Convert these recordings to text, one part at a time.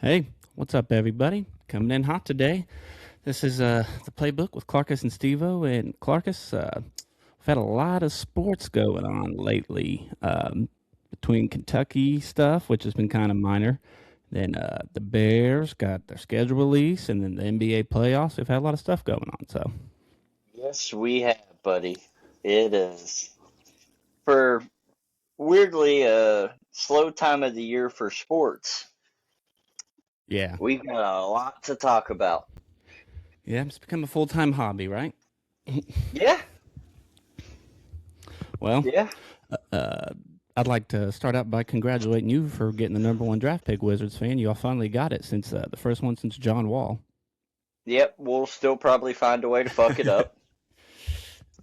Hey, what's up, everybody? Coming in hot today. This is the playbook with Clarkus and Stevo. And Clarkus, we've had a lot of sports going on lately between Kentucky stuff, which has been kind of minor. Then the Bears got their schedule release, and then the NBA playoffs. We've had a lot of stuff going on. So, Yes, we have, buddy. It is for weirdly a slow time of the year for sports. yeah. We've got a lot to talk about. Yeah, it's become a full time hobby, right? Yeah, Well, yeah. uh, I'd like to start out by congratulating you for getting the number one draft pick, Wizards fan. You all finally got it since the first one since John Wall. Yep, we'll still probably find a way to fuck it up.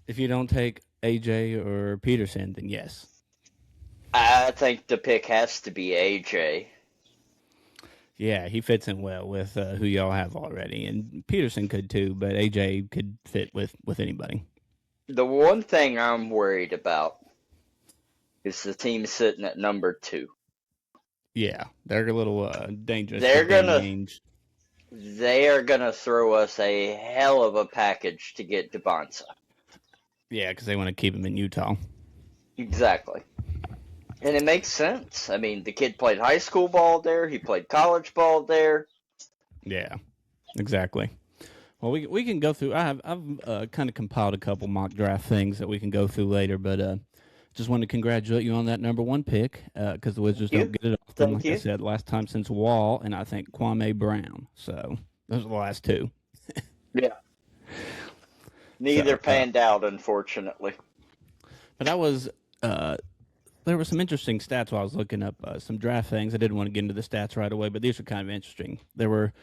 If you don't take AJ or Peterson, then yes. I think the pick has to be AJ. Yeah, he fits in well with who y'all have already, and Peterson could too, but AJ could fit with anybody. The one thing I'm worried about is the team sitting at number two. Yeah, they're a little dangerous They're with Danny gonna Ainge. they are gonna throw us a hell of a package to get Devonta. Yeah, because they want to keep him in Utah. Exactly. And it makes sense. I mean, the kid played high school ball there. He played college ball there. Yeah, exactly. Well, we can go through. I've kind of compiled a couple mock draft things that we can go through later, but just want to congratulate you on that number one pick because the Wizards Thank don't you. get it often. Thank Like I you. said, last time since Wall, and I think Kwame Brown. So those are the last two. Yeah. Neither So, panned out, unfortunately. but that was there were some interesting stats while I was looking up some draft things. I didn't want to get into the stats right away, but these are kind of interesting. There were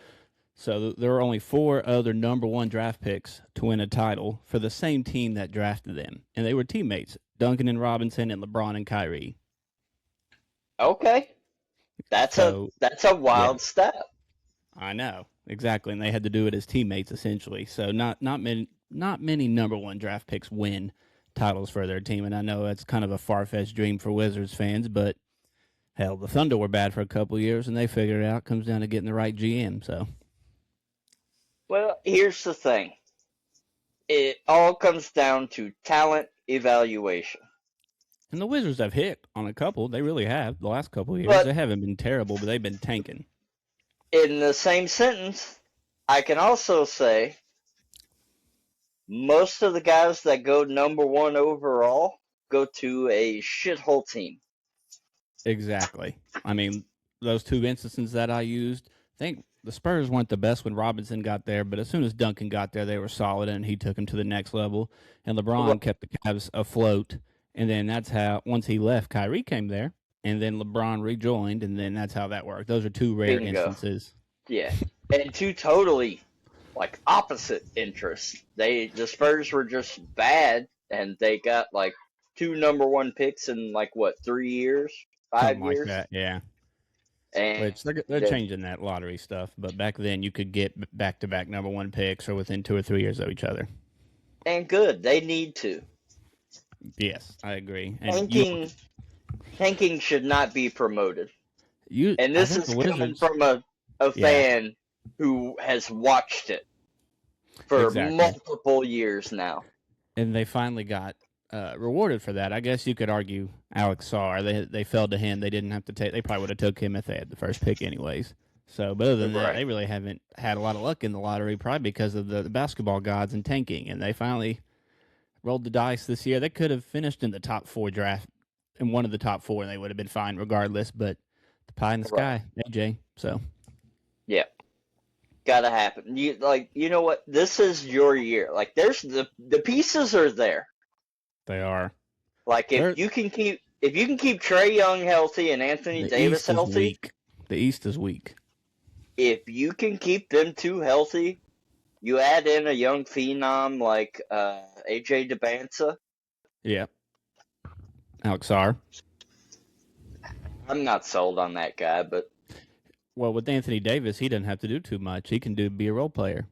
only four other number one draft picks to win a title for the same team that drafted them, and they were teammates: Duncan and Robinson and LeBron and Kyrie. Okay. That's a So that's a yeah, wild stat. I know exactly, and they had to do it as teammates essentially. So not many number one draft picks win titles for their team, and I know that's kind of a far fetched dream for Wizards fans, but hell, the Thunder were bad for a couple of years, and they figured it out. Comes down to getting the right GM. So, Well, here's the thing. It all comes down to talent evaluation. and the Wizards have hit on a couple. They really have. The last couple of years, they But haven't been terrible, but they've been tanking. in the same sentence, I can also say most of the guys that go number one overall go to a shithole team. Exactly. I mean, those two instances that I used, I think the Spurs weren't the best when Robinson got there, but as soon as Duncan got there, they were solid, and he took him to the next level. And LeBron kept the Cavs afloat, and then that's how once he left, Kyrie came there, and then LeBron rejoined, and then that's how that worked. Those are two rare Bingo. instances. Yeah. And two totally like opposite interests. The Spurs were just bad and they got like two number one picks in like what, 3 years? Something Five like years? that, yeah. And Which they're changing that lottery stuff, but back then you could get back to back number one picks or within 2 or 3 years of each other. and good. They need to. Yes, I agree. And Tanking tanking should not be promoted. And I this think is the coming Wizards, from a yeah, fan who has watched it for exactly. multiple years now. And they finally got rewarded for that. I guess you could argue Alex Sarr. They fell to him. They didn't have to take. They probably would have took him if they had the first pick, anyways. So, but other than that, Right. they really haven't had a lot of luck in the lottery, probably because of the basketball gods and tanking. And they finally rolled the dice this year. They could have finished in the top four draft, in one of the top four, and they would have been fine regardless. But the pie in the Right. sky, AJ. So Yeah. Gotta happen. You know what? This is your year. Like there's the pieces are there. they are. Like They're if you can keep Trey Young healthy and Anthony the Davis East is healthy, weak. The East is weak. if you can keep them two healthy, you add in a young phenom like AJ Debanta. Yeah, Alex Sarr. I'm not sold on that guy, but Well, with Anthony Davis, he doesn't have to do too much. He can be a role player.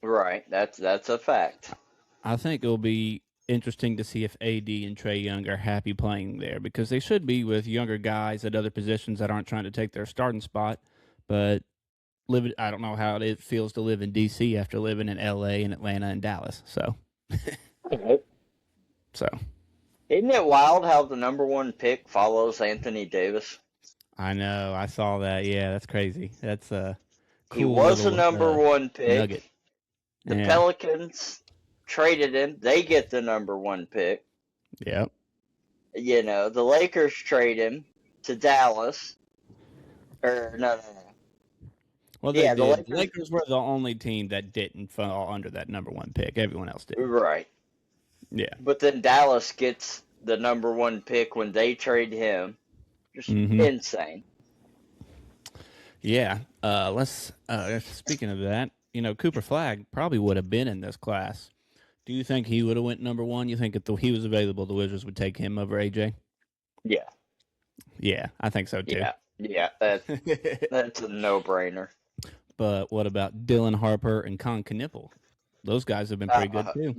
right, that's a fact. I think it'll be interesting to see if AD and Trey Young are happy playing there because they should be with younger guys at other positions that aren't trying to take their starting spot. but I don't know how it feels to live in DC after living in LA and Atlanta and Dallas. So, Okay. so Isn't it wild how the number one pick follows Anthony Davis? I know I saw that. Yeah, that's crazy. That's a He cool was a little number one nugget. pick. The Yeah. Pelicans traded him. They get the number one pick. Yep. You know, the Lakers trade him to Dallas. Or no. Well, they Yeah, the did. The Lakers. Lakers were the only team that didn't fall under that number one pick. Everyone else did. Right. Yeah. But then Dallas gets the number one pick when they trade him. Just insane. Yeah. Let's. Speaking of that, Cooper Flagg probably would have been in this class. Do you think he would have went number one? You think if he was available, the Wizards would take him over AJ? Yeah. Yeah, I think so too. Yeah. That's a no-brainer. But what about Dylan Harper and Con Knipple? Those guys have been pretty good too.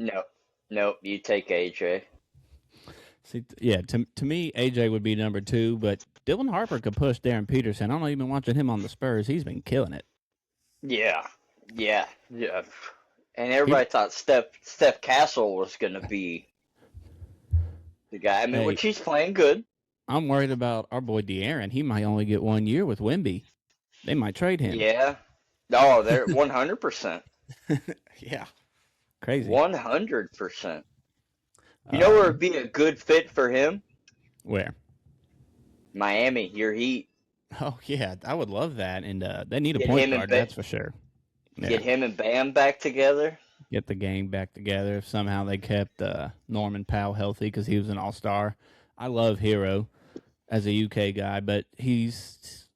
No, you take AJ. See, yeah, to me, AJ would be number two, but Dylan Harper could push Darren Peterson. I don't know, you've been watching him on the Spurs. He's been killing it. Yeah. And everybody thought Steph Castle was going to be the guy. I mean, which he's playing good. I'm worried about our boy De'Aaron. He might only get 1 year with Wemby. They might trade him. Yeah. No, they're 100%. Yeah. Crazy. 100%. You know where would be a good fit for him? Where? Miami, your Heat. Oh, yeah. I would love that. And they need a point guard, that's for sure. Yeah. Get him and Bam back together. Get the gang back together. If somehow they kept Norman Powell healthy because he was an all-star. I love Hero as a UK guy, but he's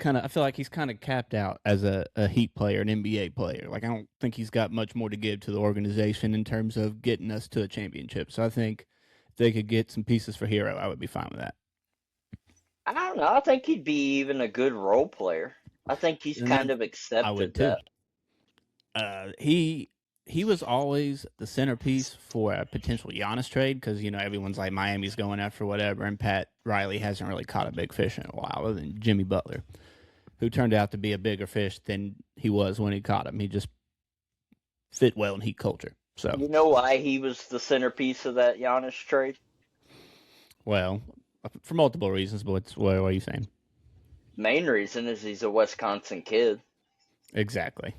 I feel like he's kind of capped out as a Heat player, an NBA player. Like, I don't think he's got much more to give to the organization in terms of getting us to a championship. So I think if they could get some pieces for Hero, I would be fine with that. I don't know. I think he'd be even a good role player. I think he's kind of accepted I would too. that. He was always the centerpiece for a potential Giannis trade because, everyone's like Miami's going after whatever, and Pat Riley hasn't really caught a big fish in a while other than Jimmy Butler, who turned out to be a bigger fish than he was when he caught him. He just fit well in Heat culture. So you know why he was the centerpiece of that Giannis trade? Well, for multiple reasons, but what are you saying? Main reason is he's a Wisconsin kid. Exactly.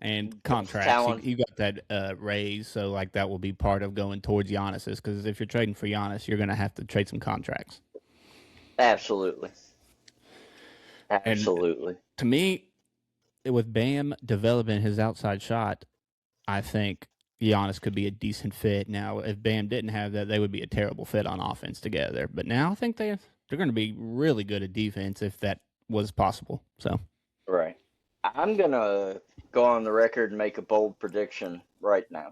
And contracts, you got that raise, so like that will be part of going towards Giannis's. Because if you're trading for Giannis, you're going to have to trade some contracts. Absolutely. And to me, with Bam developing his outside shot, I think Giannis could be a decent fit. Now, if Bam didn't have that, they would be a terrible fit on offense together. But now I think they're going to be really good at defense if that was possible. So, right. I'm going to go on the record and make a bold prediction right now.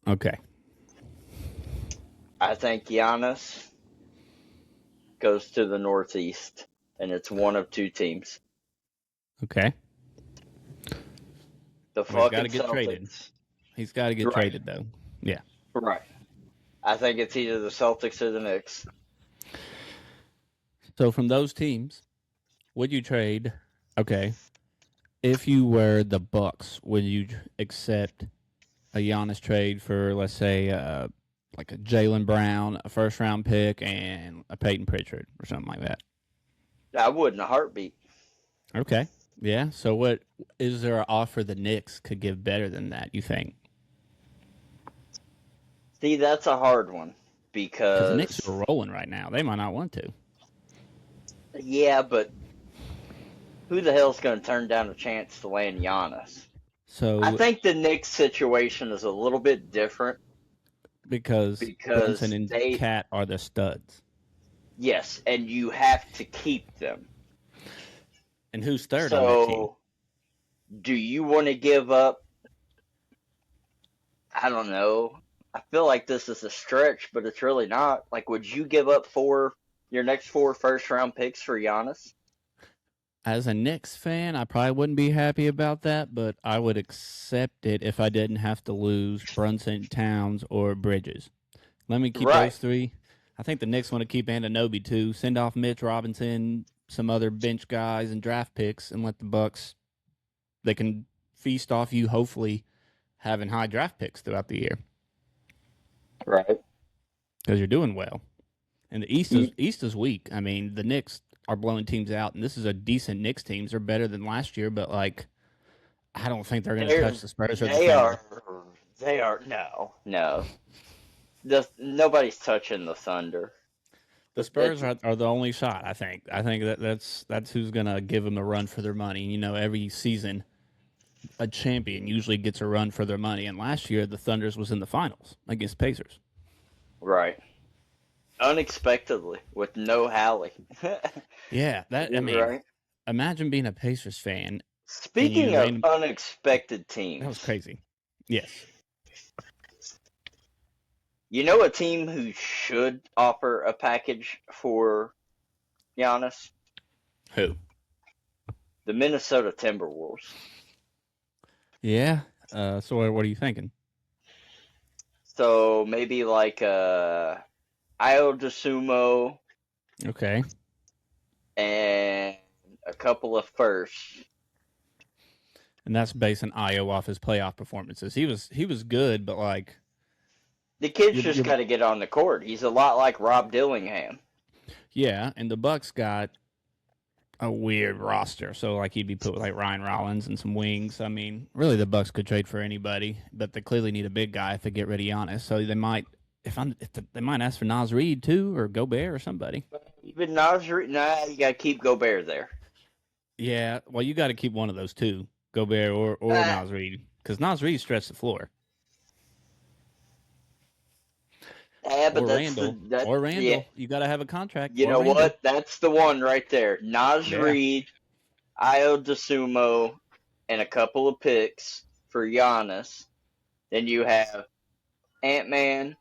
Okay. I think Giannis goes to the Northeast, and it's one of two teams. Okay. The fucking Celtics. Traded. He's got to get traded, though. Yeah. Right. I think it's either the Celtics or the Knicks. So from those teams, would you trade? Okay. If you were the Bucks, would you accept a Giannis trade for, let's say, like a Jaylen Brown, a first-round pick, and a Peyton Pritchard or something like that? I would in a heartbeat. Okay. Yeah. So what is there an offer the Knicks could give better than that, you think? See, that's a hard one because the Knicks are rolling right now. They might not want to. Yeah, but who the hell's going to turn down a chance to land Giannis? So I think the Knicks situation is a little bit different because Brunson and Cat are the studs. Yes, and you have to keep them. And who's third on that team? So, do you want to give up? I don't know. I feel like this is a stretch, but it's really not. Like, would you give up your next 4 first-round picks for Giannis? As a Knicks fan, I probably wouldn't be happy about that, but I would accept it if I didn't have to lose Brunson, Towns, or Bridges. Let me keep those 3. I think the Knicks want to keep Anunoby too. Send off Mitch Robinson. some other bench guys and draft picks and let the Bucks, they can feast off you, hopefully having high draft picks throughout the year Right. because you're doing well. And the You, East is weak. I mean, the Knicks are blowing teams out, and this is a decent Knicks team. They're better than last year, but like I don't think they're going to they're, touch the Spurs or the they Thunder. are, no. Nobody's touching the Thunder. The Spurs are the only shot. I think. I think that's who's going to give them a run for their money. You know, every season a champion usually gets a run for their money, and last year the Thunders was in the finals against Pacers. Right. Unexpectedly with no Hallie. Yeah, I mean, Right. imagine being a Pacers fan and Speaking of unexpected that was teams, crazy. Yes. you know a team who should offer a package for Giannis? Who? The Minnesota Timberwolves. Yeah. So what are you thinking? So maybe like Io DeSumo Okay. and a couple of firsts. And that's basing Io off his playoff performances. He was good, but like The kid's just got to get on the court. He's a lot like Rob Dillingham. yeah, and the Bucks got a weird roster. So like he'd be put with like Ryan Rollins and some wings. I mean, really the Bucks could trade for anybody, but they clearly need a big guy if they get rid of Giannis. So they might they might ask for Naz Reid too, or Gobert or somebody. Even Naz Reid, nah, you got to keep Gobert there. Yeah, well you got to keep one of those two, Gobert or Naz Reid, because Naz Reid stretched the floor. Yeah, but or that's Randall. yeah. You got to have a contract. You know Randall. what? That's the one right there. Naz Reid, Io DeSumo, and a couple of picks for Giannis. Then you have Ant-Man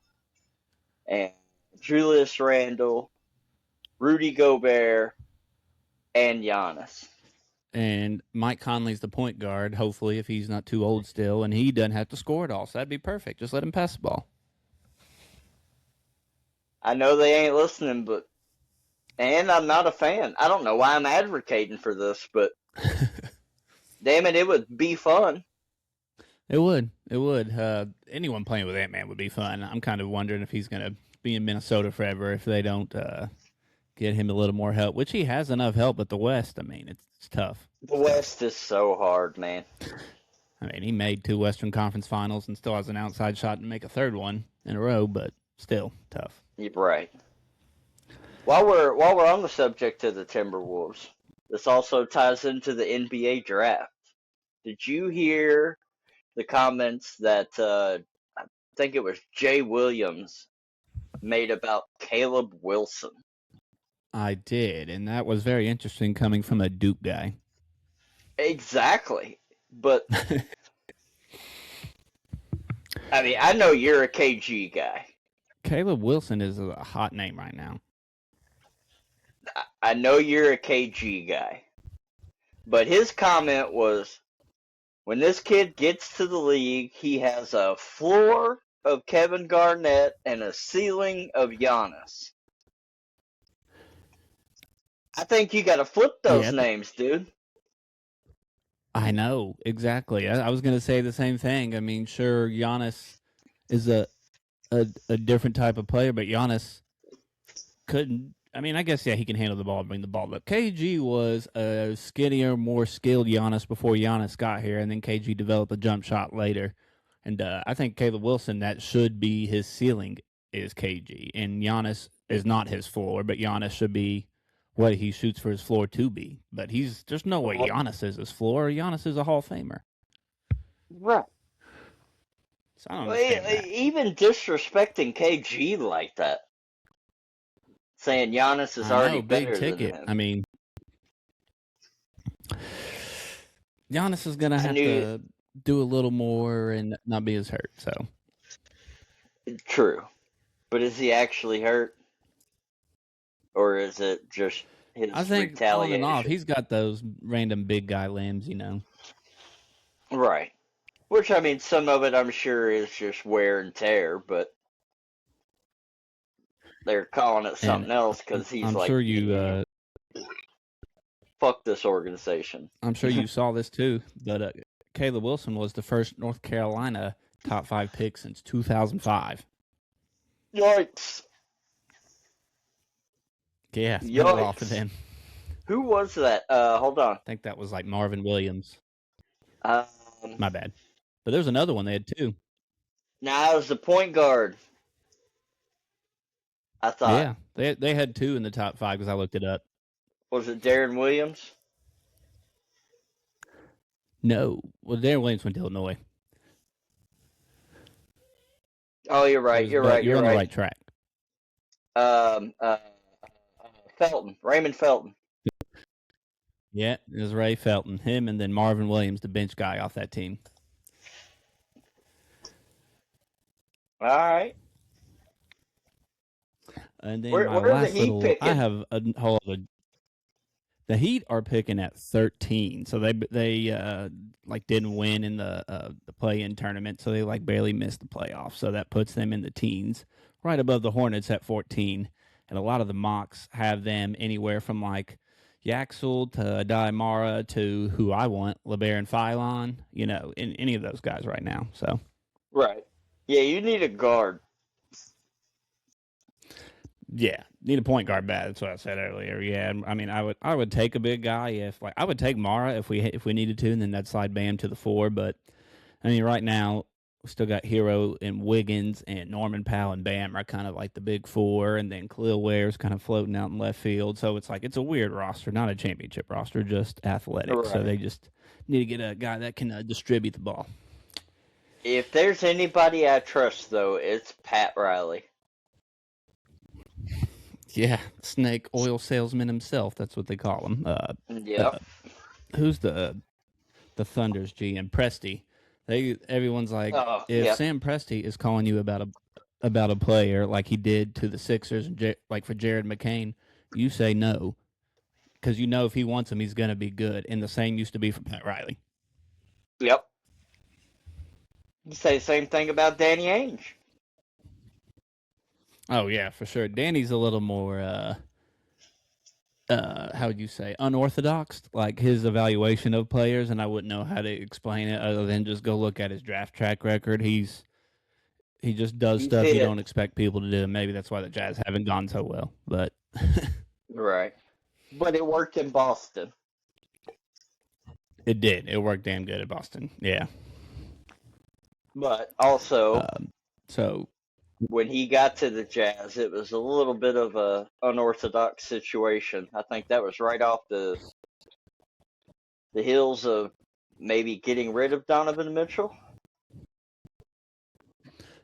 and Julius Randle, Rudy Gobert, and Giannis. And Mike Conley's the point guard, hopefully, if he's not too old still, and he doesn't have to score it all. So that'd be perfect. Just let him pass the ball. I know they ain't listening, and I'm not a fan. I don't know why I'm advocating for this, but damn it, it would be fun. It would. It would. Anyone playing with Ant-Man would be fun. I'm kind of wondering if he's going to be in Minnesota forever if they don't get him a little more help, which he has enough help at the West. I mean, it's tough. The West is so hard, man. I mean, he made 2 Western Conference Finals and still has an outside shot to make a third one in a row, but still tough. You're right. While we're on the subject of the Timberwolves, this also ties into the NBA draft. Did you hear the comments that I think it was Jay Williams made about Caleb Wilson? I did, and that was very interesting coming from a Duke guy. Exactly. But I mean, I know you're a KG guy. Caleb Wilson is a hot name right now. I know you're a KG guy. But his comment was, when this kid gets to the league, he has a floor of Kevin Garnett and a ceiling of Giannis. I think you got to flip those names, dude. I know, exactly. I was going to say the same thing. I mean, sure, Giannis is a different type of player, but Giannis couldn't. I mean, I guess, yeah, he can handle the ball, bring the ball. But KG was a skinnier, more skilled Giannis before Giannis got here, and then KG developed a jump shot later. And I think Caleb Wilson, that should be his ceiling, is KG. And Giannis is not his floor, but Giannis should be what he shoots for his floor to be. But there's no way Giannis is his floor. Giannis is a Hall of Famer. Right. So I don't understand that. Even disrespecting KG like that. Saying Giannis is already better than him. I mean, Giannis is going to have to do a little more and not be as hurt. So true. But is he actually hurt? Or is it just his I think retaliation? On and off, he's got those random big guy limbs, you know. Right. Which, I mean, some of it I'm sure is just wear and tear, but they're calling it something else because he's I'm like... sure you fuck this organization. I'm sure you saw this too, but Caleb Wilson was the first North Carolina top 5 pick since 2005. Yikes. Yeah, it's been a while for Yikes. them. Who was that? Hold on. I think that was like Marvin Williams. Um, My bad. But there's another one they had too. Now it was the point guard. I thought. Yeah, they had 2 in the top 5 because I looked it up. Was it Darren Williams? No, well, Darren Williams went to Illinois. Oh, you're right. You're right. You're on right. the right track. Felton, Raymond Felton. Yeah, it was Ray Felton, him, and then Marvin Williams, the bench guy off that team. All right. And then where my are last the Heat picking? I have a whole other. The Heat are picking at 13, so they like didn't win in the play-in tournament, so they like barely missed the playoffs. So that puts them in the teens, right above the Hornets at 14. And a lot of the mocks have them anywhere from like Yaxel to Adai Mara to who I want, LeBaron Philon, in any of those guys right now. So right, yeah, you need a guard. Yeah, need a point guard bad. That's what I said earlier. Yeah, I mean, I would take a big guy if I would take Mara if we needed to, and then that'd slide Bam to the 4. But I mean, right now we still got Hero and Wiggins and Norman Powell and Bam are kind of like the big 4, and then Khalil Ware's kind of floating out in left field. So it's like it's a weird roster, not a championship roster, just athletic. Right. So they just need to get a guy that can distribute the ball. If there's anybody I trust, though, it's Pat Riley. Yeah, snake oil salesman himself. That's what they call him. Who's the Thunder's GM? Presti. Everyone's like, if Sam Presti is calling you about a player like he did to the Sixers, like for Jared McCain, you say no, because you know if he wants him, he's going to be good. And the same used to be for Pat Riley. Yep. You say the same thing about Danny Ainge. Oh, yeah, for sure. Danny's a little more, how would you say, unorthodox, like his evaluation of players, and I wouldn't know how to explain it other than just go look at his draft track record. He just does stuff you don't expect people to do, and maybe that's why the Jazz haven't gone so well. But right. But it worked in Boston. It did. It worked damn good at Boston, yeah. But also... so... when he got to the Jazz, it was a little bit of a unorthodox situation. I think that was right off the heels of maybe getting rid of Donovan Mitchell.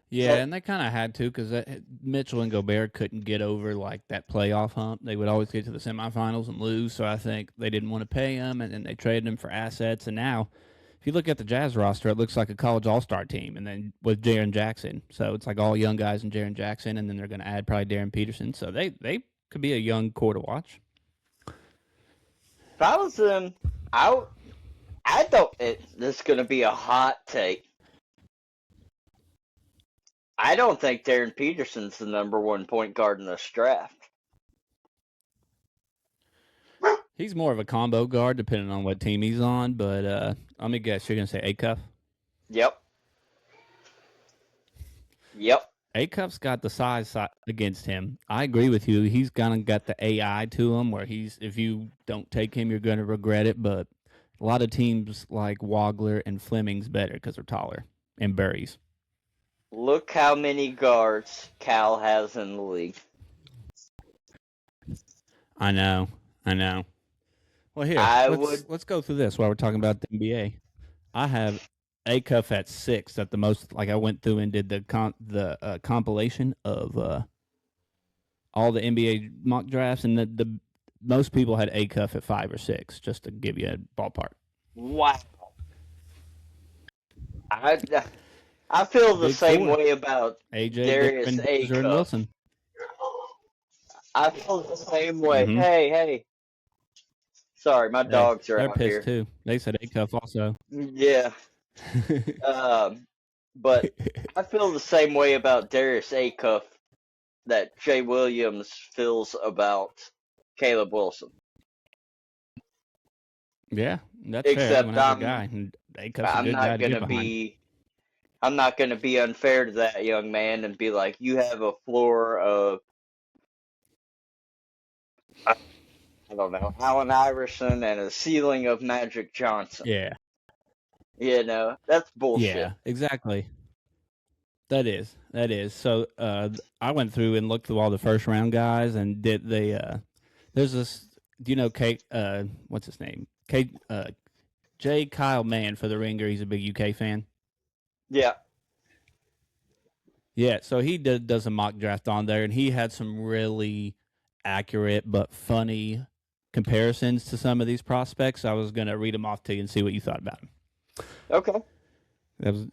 Yeah, and they kind of had to because Mitchell and Gobert couldn't get over like that playoff hump. They would always get to the semifinals and lose, so I think they didn't want to pay him, and then they traded him for assets, and now... if you look at the Jazz roster, it looks like a college all-star team, and then with Jaren Jackson. So it's like all young guys and Jaren Jackson, and then they're going to add probably Darren Peterson. So they could be a young core to watch. If I was them, I thought this is going to be a hot take. I don't think Darren Peterson's the number 1 point guard in this draft. He's more of a combo guard, depending on what team he's on. But let me guess, you're going to say Acuff? Yep. Acuff's got the size against him. I agree with you. He's kind of got the AI to him, where if you don't take him, you're going to regret it. But a lot of teams like Wagler and Fleming's better because they're taller, and Burries. Look how many guards Cal has in the league. I know. Well, here, let's go through this while we're talking about the NBA. I have Acuff at 6 at the most. Like I went through and did the compilation of all the NBA mock drafts, and the most people had Acuff at 5 or 6, just to give you a ballpark. Wow. I feel the same way about AJ, Darius Acuff. Wilson. I feel the same way. Mm-hmm. Hey. Sorry, my dogs are out here. They're pissed too. They said Acuff also. Yeah. But I feel the same way about Darius Acuff that Jay Williams feels about Caleb Wilson. Yeah, that's fair. Everyone Except has a guy, and A-Cup's a I'm good guy not to get gonna behind. be I'm not gonna be unfair to that young man and be like, you have a floor of I don't know, Allen Iverson and a ceiling of Magic Johnson. Yeah, That's bullshit. yeah, exactly. That is. So I went through and looked through all the first round guys and did the. There's this. Do you know Kate? What's his name? Kate. J. Kyle Mann for the Ringer. He's a big UK fan. Yeah. Yeah, so he does a mock draft on there, and he had some really accurate but funny comparisons to some of these prospects. I was gonna read them off to you and see what you thought about them. Okay. That was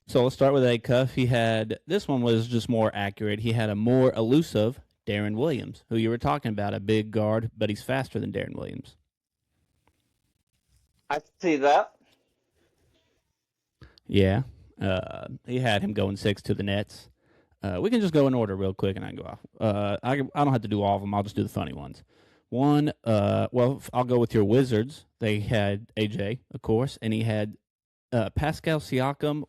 so. Let's start with A-Cuff. He had this one was just more accurate. He had a more elusive Darren Williams, who you were talking about, a big guard, but he's faster than Darren Williams. I can see that. Yeah, he had him going 6 to the Nets. We can just go in order real quick, and I can go off. I don't have to do all of them. I'll just do the funny ones. One, well, I'll go with your Wizards. They had AJ, of course, and he had Pascal Siakam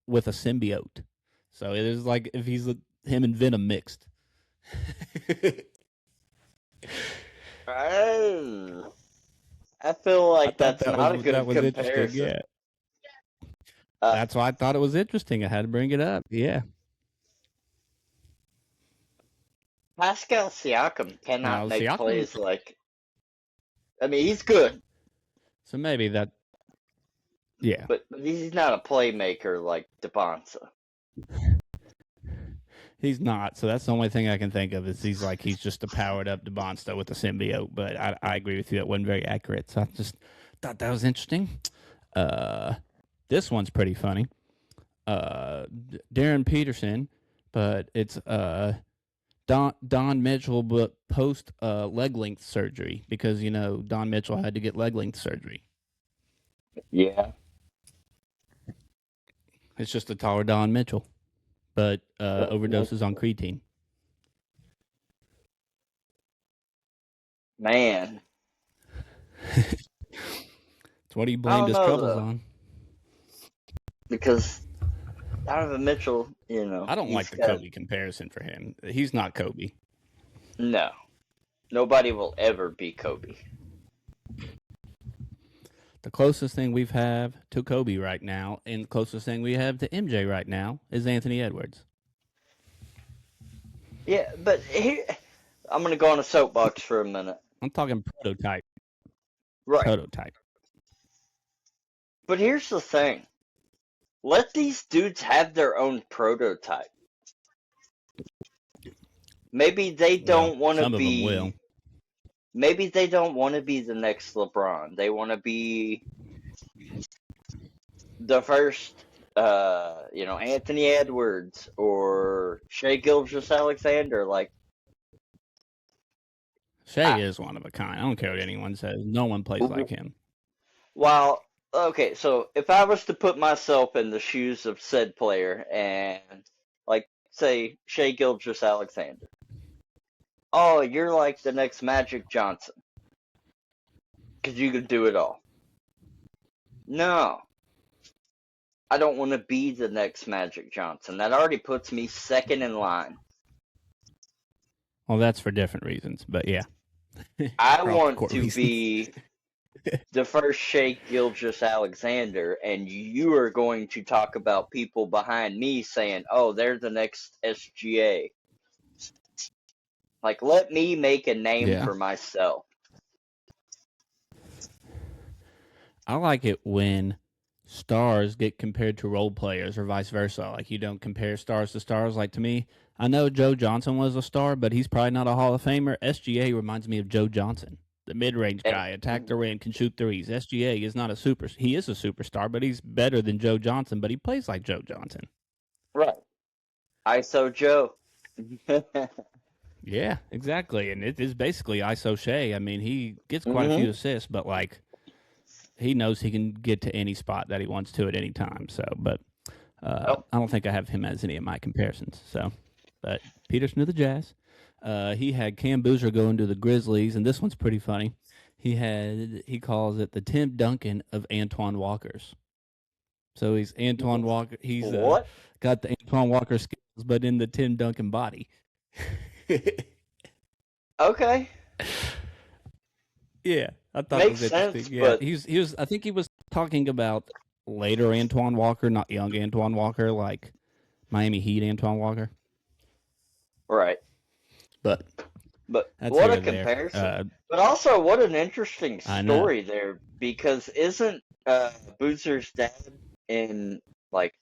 with a symbiote. So it is like if he's him and Venom mixed. I feel like that's not a good comparison. Yeah. That's why I thought it was interesting. I had to bring it up. Yeah. Pascal Siakam cannot make Siakam, plays like. I mean, he's good. So maybe that. Yeah. But he's not a playmaker like DeBonsa. He's not. So that's the only thing I can think of is he's just a powered up DeBonsta with a symbiote. But I agree with you. That wasn't very accurate. So I just thought that was interesting. This one's pretty funny. Darren Peterson, but it's Don Mitchell, but post leg length surgery because Don Mitchell had to get leg length surgery. Yeah. It's just a taller Don Mitchell, but overdoses on creatine. Man. So what do you blame his troubles on? Because Donovan Mitchell, I don't like the Kobe comparison for him. He's not Kobe. No. Nobody will ever be Kobe. The closest thing we've have to Kobe right now, and the closest thing we have to MJ right now, is Anthony Edwards. Yeah, but here, I'm going to go on a soapbox for a minute. I'm talking prototype. Right. Prototype. But here's the thing. Let these dudes have their own prototype. Maybe they don't want to be. Some of them will. Maybe they don't want to be the next LeBron. They want to be the first, Anthony Edwards or Shai Gilgeous-Alexander. Like, Shai is one of a kind. I don't care what anyone says. No one plays like him. Well, okay, so if I was to put myself in the shoes of said player and, say, Shai Gilgeous-Alexander. Oh, you're like the next Magic Johnson. Because you could do it all. No. I don't want to be the next Magic Johnson. That already puts me second in line. Well, that's for different reasons, but yeah. I want to be the first Shai Gilgeous-Alexander, and you are going to talk about people behind me saying, oh, they're the next SGA. Like, let me make a name for myself. I like it when stars get compared to role players or vice versa. Like, you don't compare stars to stars. Like, to me, I know Joe Johnson was a star, but he's probably not a Hall of Famer. SGA reminds me of Joe Johnson, the mid-range guy, attack the rim, can shoot threes. SGA is not he is a superstar, but he's better than Joe Johnson, but he plays like Joe Johnson. Right. ISO Joe. Yeah, exactly. And it is basically ISO Shai. I mean, he gets quite a few assists, but he knows he can get to any spot that he wants to at any time. So, but I don't think I have him as any of my comparisons. So, but Peterson to the Jazz. He had Cam Boozer going to the Grizzlies, and this one's pretty funny. He calls it the Tim Duncan of Antoine Walkers. So he's Antoine Walker. He's What? got the Antoine Walker skills, but in the Tim Duncan body. Okay. Yeah, I thought Makes it was interesting. sense, Yeah, but he was. I think he was talking about later Antoine Walker, not young Antoine Walker, like Miami Heat Antoine Walker. right. But But that's what here a or there. comparison. But also, what an interesting I know. story there, because isn't Boozer's dad in like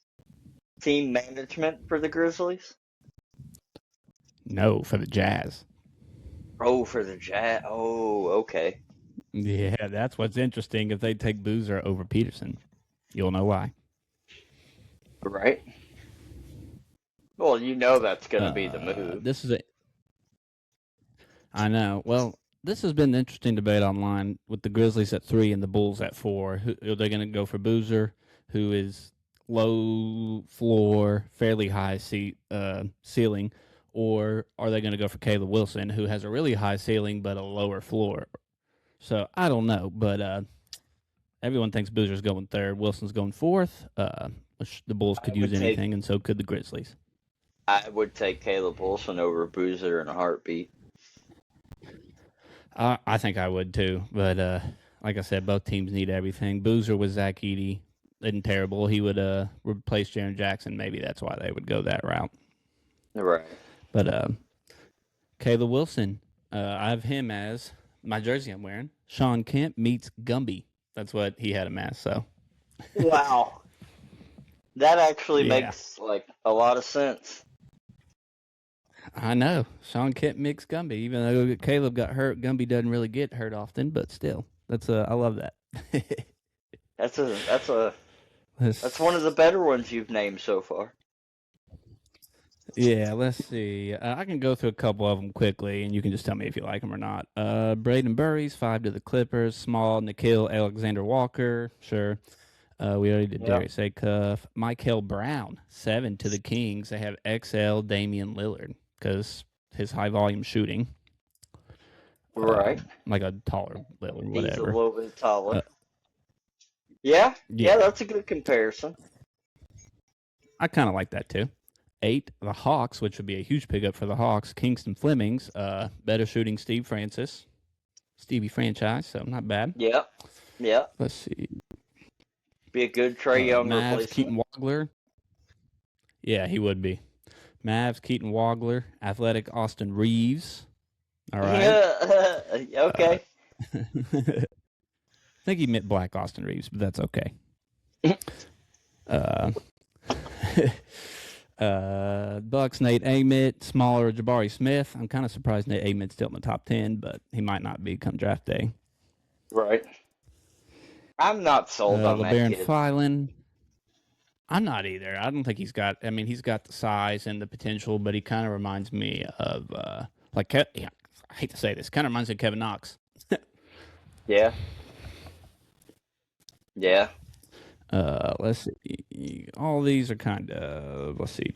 team management for the Grizzlies? No, for the Jazz. Oh, for the Jazz. Oh, okay. Yeah, that's what's interesting. If they take Boozer over Peterson, you'll know why. Right. Well, you know that's going to be the move. This is a. I know. Well, this has been an interesting debate online with the Grizzlies at 3 and the Bulls at 4. Who are they going to go for? Boozer, who is low floor, fairly high ceiling, or are they going to go for Caleb Wilson, who has a really high ceiling but a lower floor? So I don't know, but everyone thinks Boozer's going 3rd, Wilson's going 4th. Which the Bulls could use anything, and so could the Grizzlies. I would take Caleb Wilson over Boozer in a heartbeat. I think I would too, but like I said, both teams need everything. Boozer with Zach Edey isn't terrible. He would replace Jaren Jackson. Maybe that's why they would go that route. Right. But Caleb Wilson, I have him as my jersey I'm wearing. Shawn Kemp meets Gumby. That's what he had him as. So. Wow. That actually makes like a lot of sense. I know. Shawn Kemp mixed Gumby. Even though Caleb got hurt, Gumby doesn't really get hurt often, but still. That's I love that. That's one of the better ones you've named so far. Yeah, let's see. I can go through a couple of them quickly, and you can just tell me if you like them or not. Braden Burries, 5 to the Clippers. Small, Nickeil Alexander Walker. Sure. We already did Darius Acuff. Michael Brown, 7 to the Kings. They have XL Damian Lillard because his high volume shooting. Right. Like a taller Lillard, whatever. He's a little bit taller. Yeah, that's a good comparison. I kind of like that too. 8, the Hawks, which would be a huge pickup for the Hawks. Kingston Flemings, better shooting Steve Francis. Stevie franchise, so not bad. Yeah. Let's see. Be a good Trae Young Mavs, replacement. Keaton Wagler. Yeah, he would be. Mavs, Keaton Wagler. Athletic, Austin Reeves. All right. Okay. I think he meant Black Austin Reeves, but that's okay. Bucks, Nate Ament. Smaller, Jabari Smith. I'm kind of surprised Nate Ament's still in the top 10, but he might not be come draft day. Right. I'm not sold on that LeBaron kid. Filan. I'm not either. I don't think he's got the size and the potential, but he kind of reminds me of, I hate to say this, kind of reminds me of Kevin Knox. Yeah. Let's see. All these are kind of, let's see.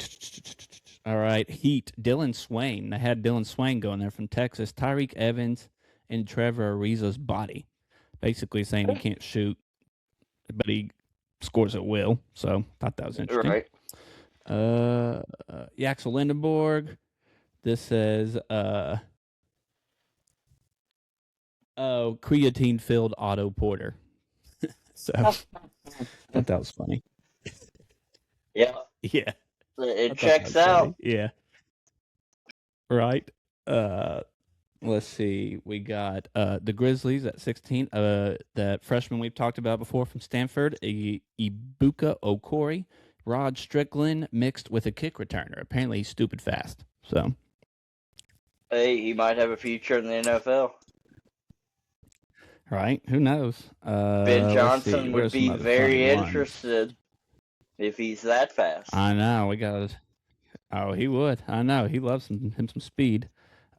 All right. Heat, Dylan Swain. They had Dylan Swain going there from Texas. Tyreek Evans and Trevor Ariza's body. Basically saying he can't shoot, but he scores at will. So thought that was interesting. Right. Yaxel Lindenborg. This says creatine filled Otto Porter. So I thought that was funny. Yeah. Yeah. It checks out. Yeah. Right. Let's see. We got the Grizzlies at 16. That freshman we've talked about before from Stanford, Ibuka Okori, Rod Strickland mixed with a kick returner. Apparently he's stupid fast. So. Hey, he might have a future in the NFL. Right? Who knows? Ben Johnson would be very interested if he's that fast. I know. Oh, he would. I know. He loves him some speed.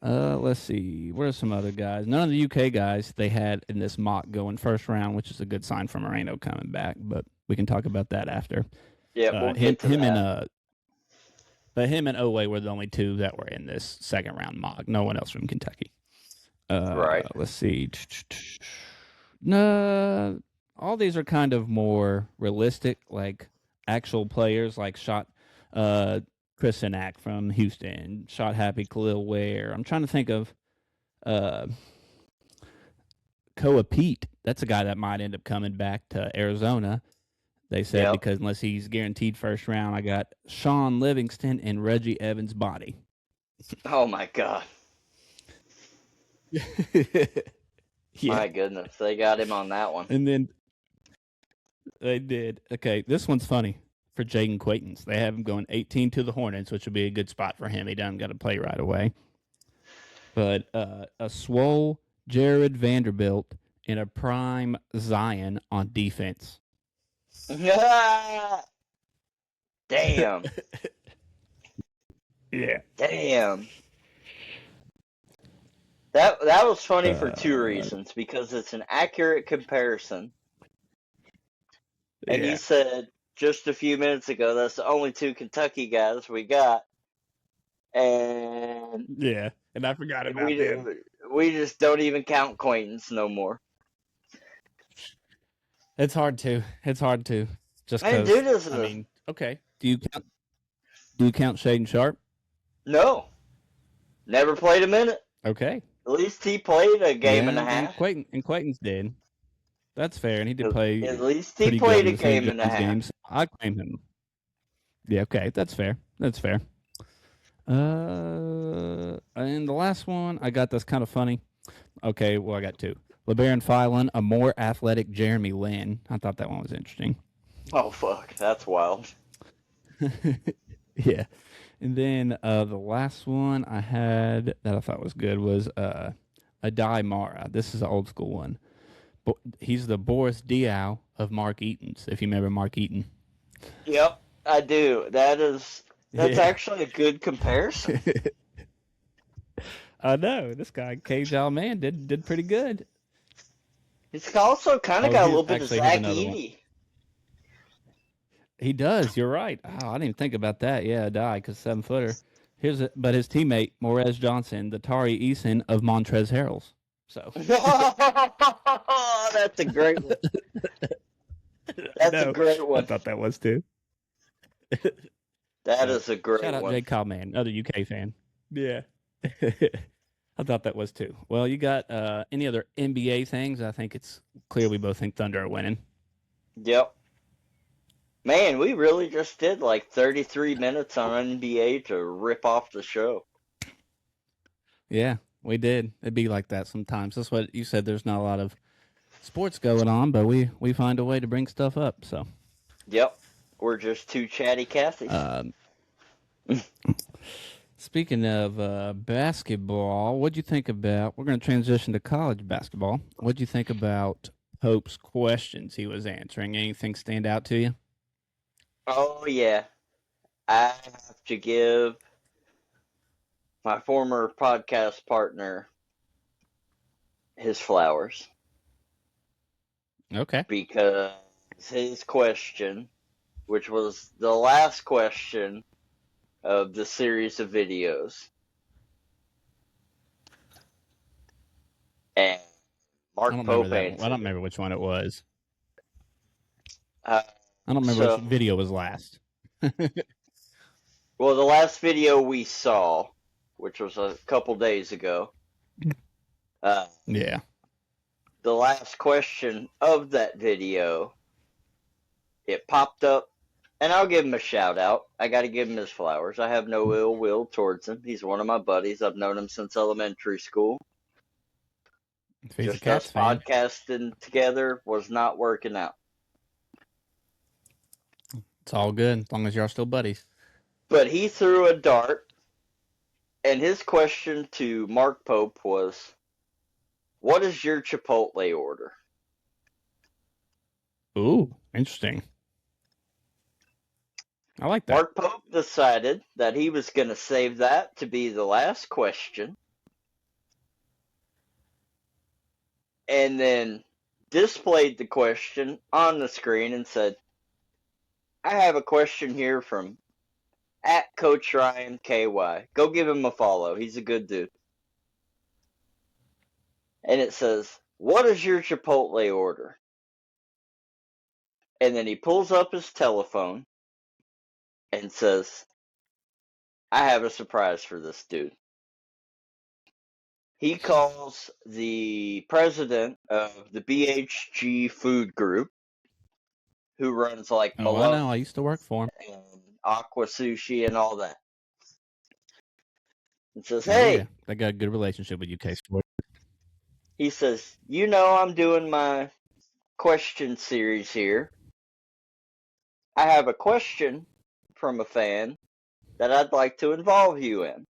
Let's see. Where's some other guys? None of the UK guys they had in this mock going first round, which is a good sign for Moreno coming back. But we can talk about that after. Yeah, we'll get to that. But him and Owe were the only two that were in this second round mock. No one else from Kentucky. Right. Let's see. No, all these are kind of more realistic, like actual players, like uh, Chris Sinak from Houston, shot happy Khalil Ware. I'm trying to think of uh, Koa Pete. That's a guy that might end up coming back to Arizona. They said Yep. because unless he's guaranteed first round, I got Sean Livingston and Reggie Evans' body. Oh my God. Yeah. My goodness, they got him on that one. And then they did. Okay, this one's funny for Jaden Quaitons. They have him going 18 to the Hornets, which would be a good spot for him. He doesn't got to play right away. But a swole Jared Vanderbilt and a prime Zion on defense. Damn. Yeah. Damn. That was funny for two reasons. Because it's an accurate comparison. And Yeah. you said just a few minutes ago that's the only two Kentucky guys we got. And Yeah. And I forgot about them. we just don't even count Quaintance no more. It's hard to. Just Man, because. dude is I mean, okay. Do you count Shaden Sharp? No. Never played a minute. Okay. At least he played a game and a half. And Quaitons did. That's fair, and he did play. At least he played a game and a half. Games. I claim him. Yeah, okay, that's fair. And the last one I got that's kind of funny. Okay, well I got two. LeBaron Phelan, a more athletic Jeremy Lin. I thought that one was interesting. Oh fuck, that's wild. Yeah. And then the last one I had that I thought was good was Adai Mara. This is an old school one. He's the Boris Diaw of Mark Eaton's, if you remember Mark Eaton. Yep, I do. That's actually a good comparison. I know. This guy, Cage Man, did pretty good. He's also kind of got a little bit of Zach Edey. He does. You're right. Oh, I didn't even think about that. Yeah, because 7-footer. But his teammate Morez Johnson, the Tari Eason of Montrezl Harrells. So that's a great one. That's a great one. I thought that was too. That is a great one. Shout out Jay Kyle-Man, another UK fan. Yeah. I thought that was too. Well, you got any other NBA things? I think it's clear we both think Thunder are winning. Yep. Man, we really just did like 33 minutes on NBA to rip off the show. Yeah, we did. It'd be like that sometimes. That's what you said. There's not a lot of sports going on, but we find a way to bring stuff up. So. Yep. We're just two chatty Cathys. Speaking of basketball, what'd you think about? We're going to transition to college basketball. What'd you think about Pope's questions he was answering? Anything stand out to you? Oh, yeah. I have to give my former podcast partner his flowers. Okay. Because his question, which was the last question of the series of videos, and Mark Pope answered. I don't remember which one it was. I don't remember which video was last. Well, the last video we saw, which was a couple days ago. Yeah. The last question of that video, it popped up, and I'll give him a shout out. I got to give him his flowers. I have no ill will towards him. He's one of my buddies. I've known him since elementary school. Just us podcasting together was not working out. It's all good as long as y'all still buddies. But he threw a dart, and his question to Mark Pope was, what is your Chipotle order? Ooh, interesting. I like that. Mark Pope decided that he was going to save that to be the last question, and then displayed the question on the screen and said, I have a question here from @CoachRyanKY. Go give him a follow. He's a good dude. and it says, "What is your Chipotle order?" And then he pulls up his telephone and says, "I have a surprise for this dude." He calls the president of the BHG Food Group, who runs like Oh, I know. Malone I used to work for him. and Aqua Sushi and all that. And says, Oh, yeah. "Hey," They got a good relationship with UK Sports. he says, "you know I'm doing my question series here. I have a question from a fan that I'd like to involve you in.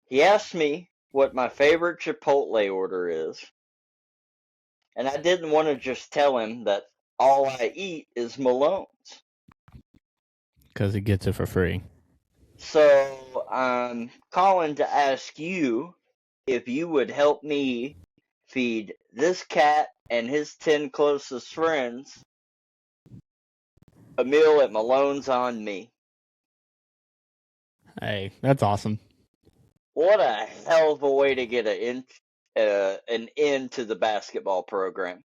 He asked me what my favorite Chipotle order is, and I didn't want to just tell him that all I eat is Malone's. Because he gets it for free. So I'm calling to ask you if you would help me feed this cat and his 10 closest friends a meal at Malone's on me." Hey, that's awesome. What a hell of a way to get an end to the basketball program.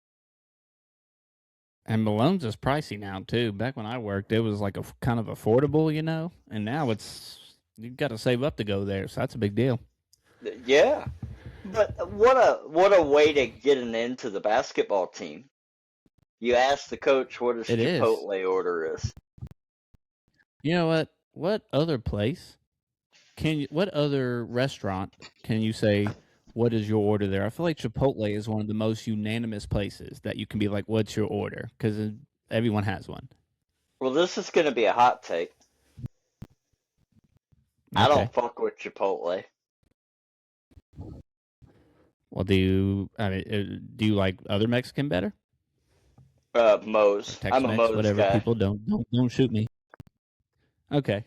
And Malone's is pricey now too. Back when I worked, it was like a kind of affordable, you know, and now you've got to save up to go there. So that's a big deal. Yeah, but what a way to get an end to the basketball team. You ask the coach what his It is. Chipotle order is. You know what? What other place what other restaurant can you say, what is your order there? I feel like Chipotle is one of the most unanimous places that you can be like, what's your order? Because everyone has one. Well, this is going to be a hot take. I Okay. don't fuck with Chipotle. Well, do you like other Mexican better? Moe's. Tex-Mex, I'm a Moe's whatever. guy. People don't shoot me. Okay.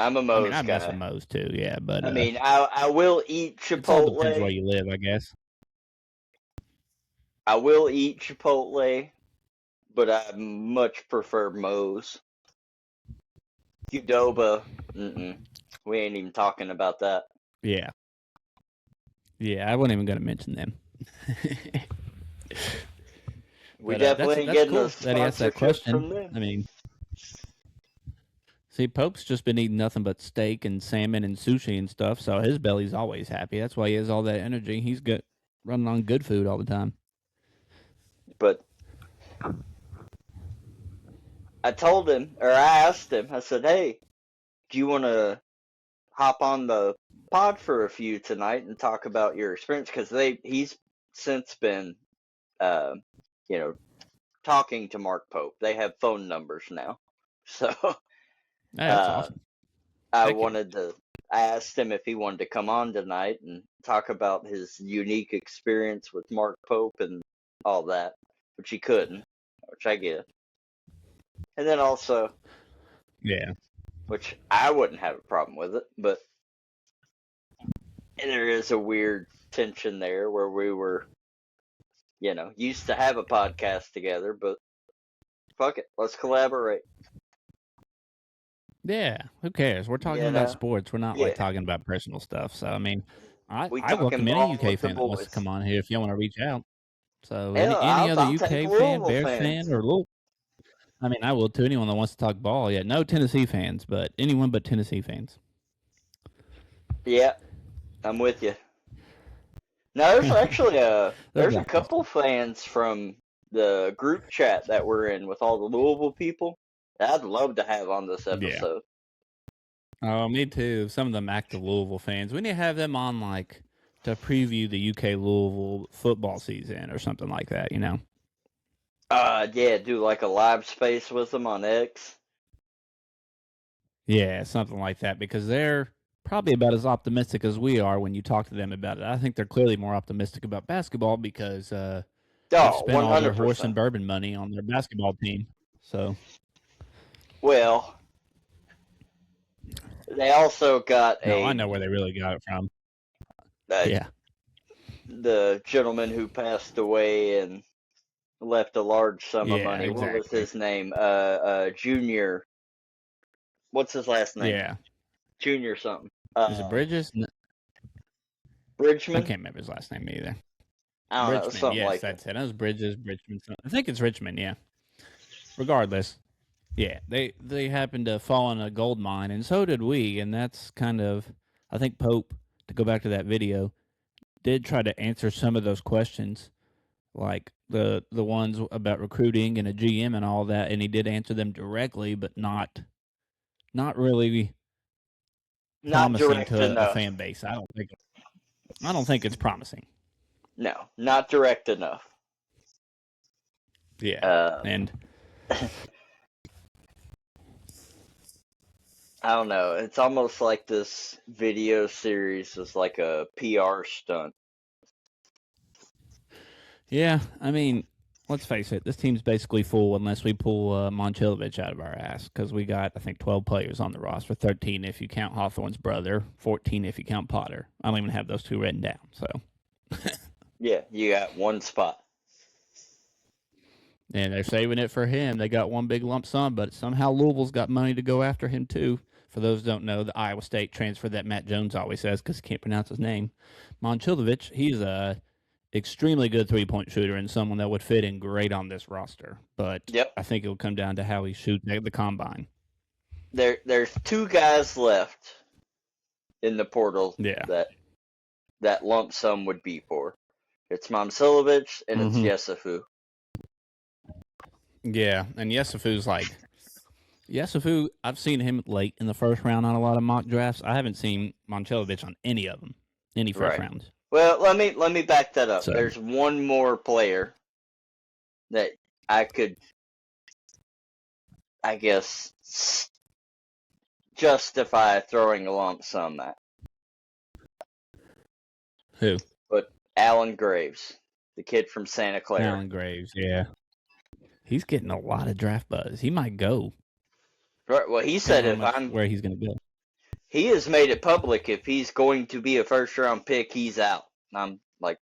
I'm a I Moe's mean, I mess guy. with Moe's too, yeah, but I mean, I will eat it all depends where Chipotle. you live, I guess. I will eat Chipotle, but I much prefer Moe's. Qdoba, we ain't even talking about that. Yeah. Yeah, I wasn't even going to mention them. We But definitely ain't that's getting cool a that he asked that sponsorship from question. them. I mean, see, Pope's just been eating nothing but steak and salmon and sushi and stuff, so his belly's always happy. That's why he has all that energy. He's running on good food all the time. But I told him, or I asked him, I said, "Hey, do you want to hop on the pod for a few tonight and talk about your experience?" Because he's since been, you know, talking to Mark Pope. They have phone numbers now, so That's awesome. I asked him if he wanted to come on tonight and talk about his unique experience with Mark Pope and all that, which he couldn't, which I get. And then also, Yeah, which I wouldn't have a problem with it, but there is a weird tension there where we were, used to have a podcast together, but fuck it, let's collaborate. yeah. Who cares? We're talking about sports. We're not Yeah. like talking about personal stuff. So I mean, I talking welcome any ball UK with the fan that wants to boys. come on here if you want to reach out. So Hell, any other I'll UK take fan, Louisville Bears fans. fan, or I mean, I will to anyone that wants to talk ball. Yeah, no Tennessee fans, but anyone but Tennessee fans. Yeah, I'm with you. Now, there's actually there's a couple fans from the group chat that we're in with all the Louisville people that I'd love to have on this episode. Yeah. Oh, me too. Some of them active Louisville fans. We need to have them on, like, to preview the UK Louisville football season or something like that, you know? Yeah, do like a live space with them on X. Yeah, something like that, because they're probably about as optimistic as we are when you talk to them about it. I think they're clearly more optimistic about basketball because they've spent all their horse and bourbon money on their basketball team. So, well, they also got I know where they really got it from. Yeah, the gentleman who passed away and left a large sum of money. Exactly. What was his name? Junior. What's his last name? Yeah, Junior something. is it Bridges? I Bridgman? can't remember his last name either. I don't know, Richmond, something yes, like that. that's it. That was Bridgman. I think it's Richmond, yeah. Regardless, yeah, they happened to fall in a gold mine, and so did we. And that's kind of, I think Pope, to go back to that video, did try to answer some of those questions, like the ones about recruiting and a GM and all that, and he did answer them directly, but not really Not promising direct to a enough. fan base. I don't think it's promising. No, not direct enough. Yeah, and I don't know. It's almost like this video series is like a PR stunt. yeah, I mean, let's face it, this team's basically full unless we pull Monchilovich out of our ass, because we got, I think, 12 players on the roster, 13 if you count Hawthorne's brother, 14 if you count Potter. I don't even have those two written down. So, Yeah, you got one spot. and they're saving it for him. They got one big lump sum, but somehow Louisville's got money to go after him too. For those who don't know, the Iowa State transfer that Matt Jones always says because he can't pronounce his name, Monchilovich, he's a extremely good 3-point shooter and someone that would fit in great on this roster. But Yep. I think it'll come down to how he shoots at the combine. There's two guys left in the portal Yeah. that lump sum would be for. It's Momcilovic and it's Yesufu. Yeah, and Yesufu, I've seen him late in the first round on a lot of mock drafts. I haven't seen Monchilovich on any of them, any first rounds. Well, let me back that up. So. There's one more player that I could, I guess, justify throwing a lump sum at. Who? But Alan Graves, the kid from Santa Clara. Alan Graves, yeah. He's getting a lot of draft buzz. He might go. Right. Well, he said where he's going to go. He has made it public. If he's going to be a first round pick, he's out. I'm like,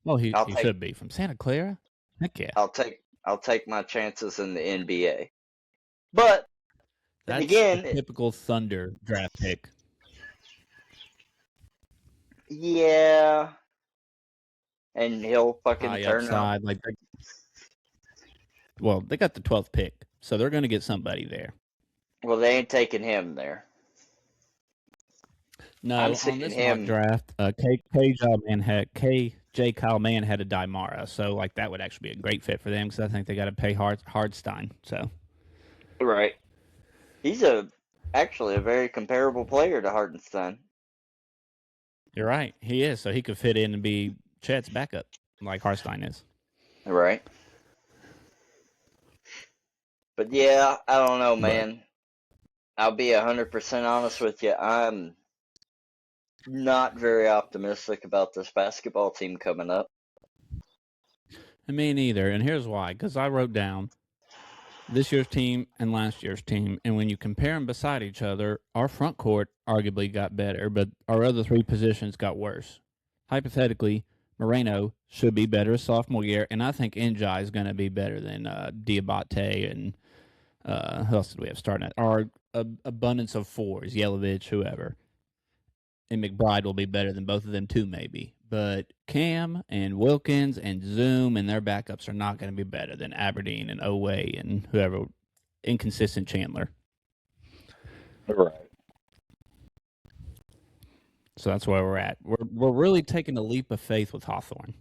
well, he should be from Santa Clara. Heck yeah. I'll take my chances in the NBA. But that's again, a typical Thunder draft pick. Yeah, and he'll fucking turn upside, up. Well, they got the 12th pick, so they're going to get somebody there. Well, they ain't taking him there. No, on this mock draft, KJ Kyle Mann had a Daimara, so like that would actually be a great fit for them because I think they got to pay Hardstein. So, right, he's actually a very comparable player to Hartenstein. You're right, he is. So he could fit in and be Chet's backup, like Hardstein is. Right. But yeah, I don't know, man. I'll be 100% honest with you. I'm not very optimistic about this basketball team coming up. Me neither, and here's why. Because I wrote down this year's team and last year's team, and when you compare them beside each other, our front court arguably got better, but our other three positions got worse. Hypothetically, Moreno should be better his sophomore year, and I think Njai is going to be better than Diabate and who else did we have starting at? Our abundance of fours, Yelovich, whoever. And McBride will be better than both of them too, maybe. But Cam and Wilkins and Zoom and their backups are not going to be better than Aberdeen and Owe and whoever, inconsistent Chandler. Right. So that's where we're at. We're really taking a leap of faith with Hawthorne.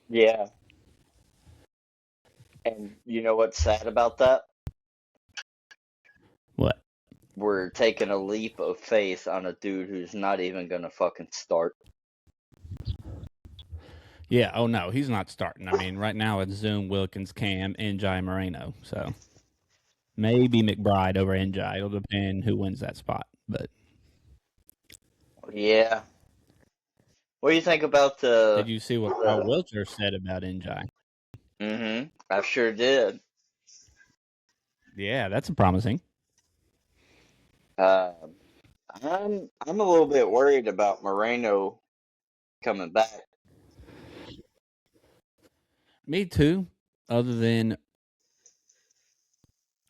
Yeah. And you know what's sad about that? What? We're taking a leap of faith on a dude who's not even going to fucking start. Yeah, oh no, he's not starting. I mean, right now it's Zoom, Wilkins, Cam, Njai, Moreno. So maybe McBride over Njai. It'll depend who wins that spot. But yeah. What do you think about the... Did you see what Carl Wilcher said about Njai? Mm-hmm. I sure did. Yeah, that's promising. I'm a little bit worried about Moreno coming back. Me too. Other than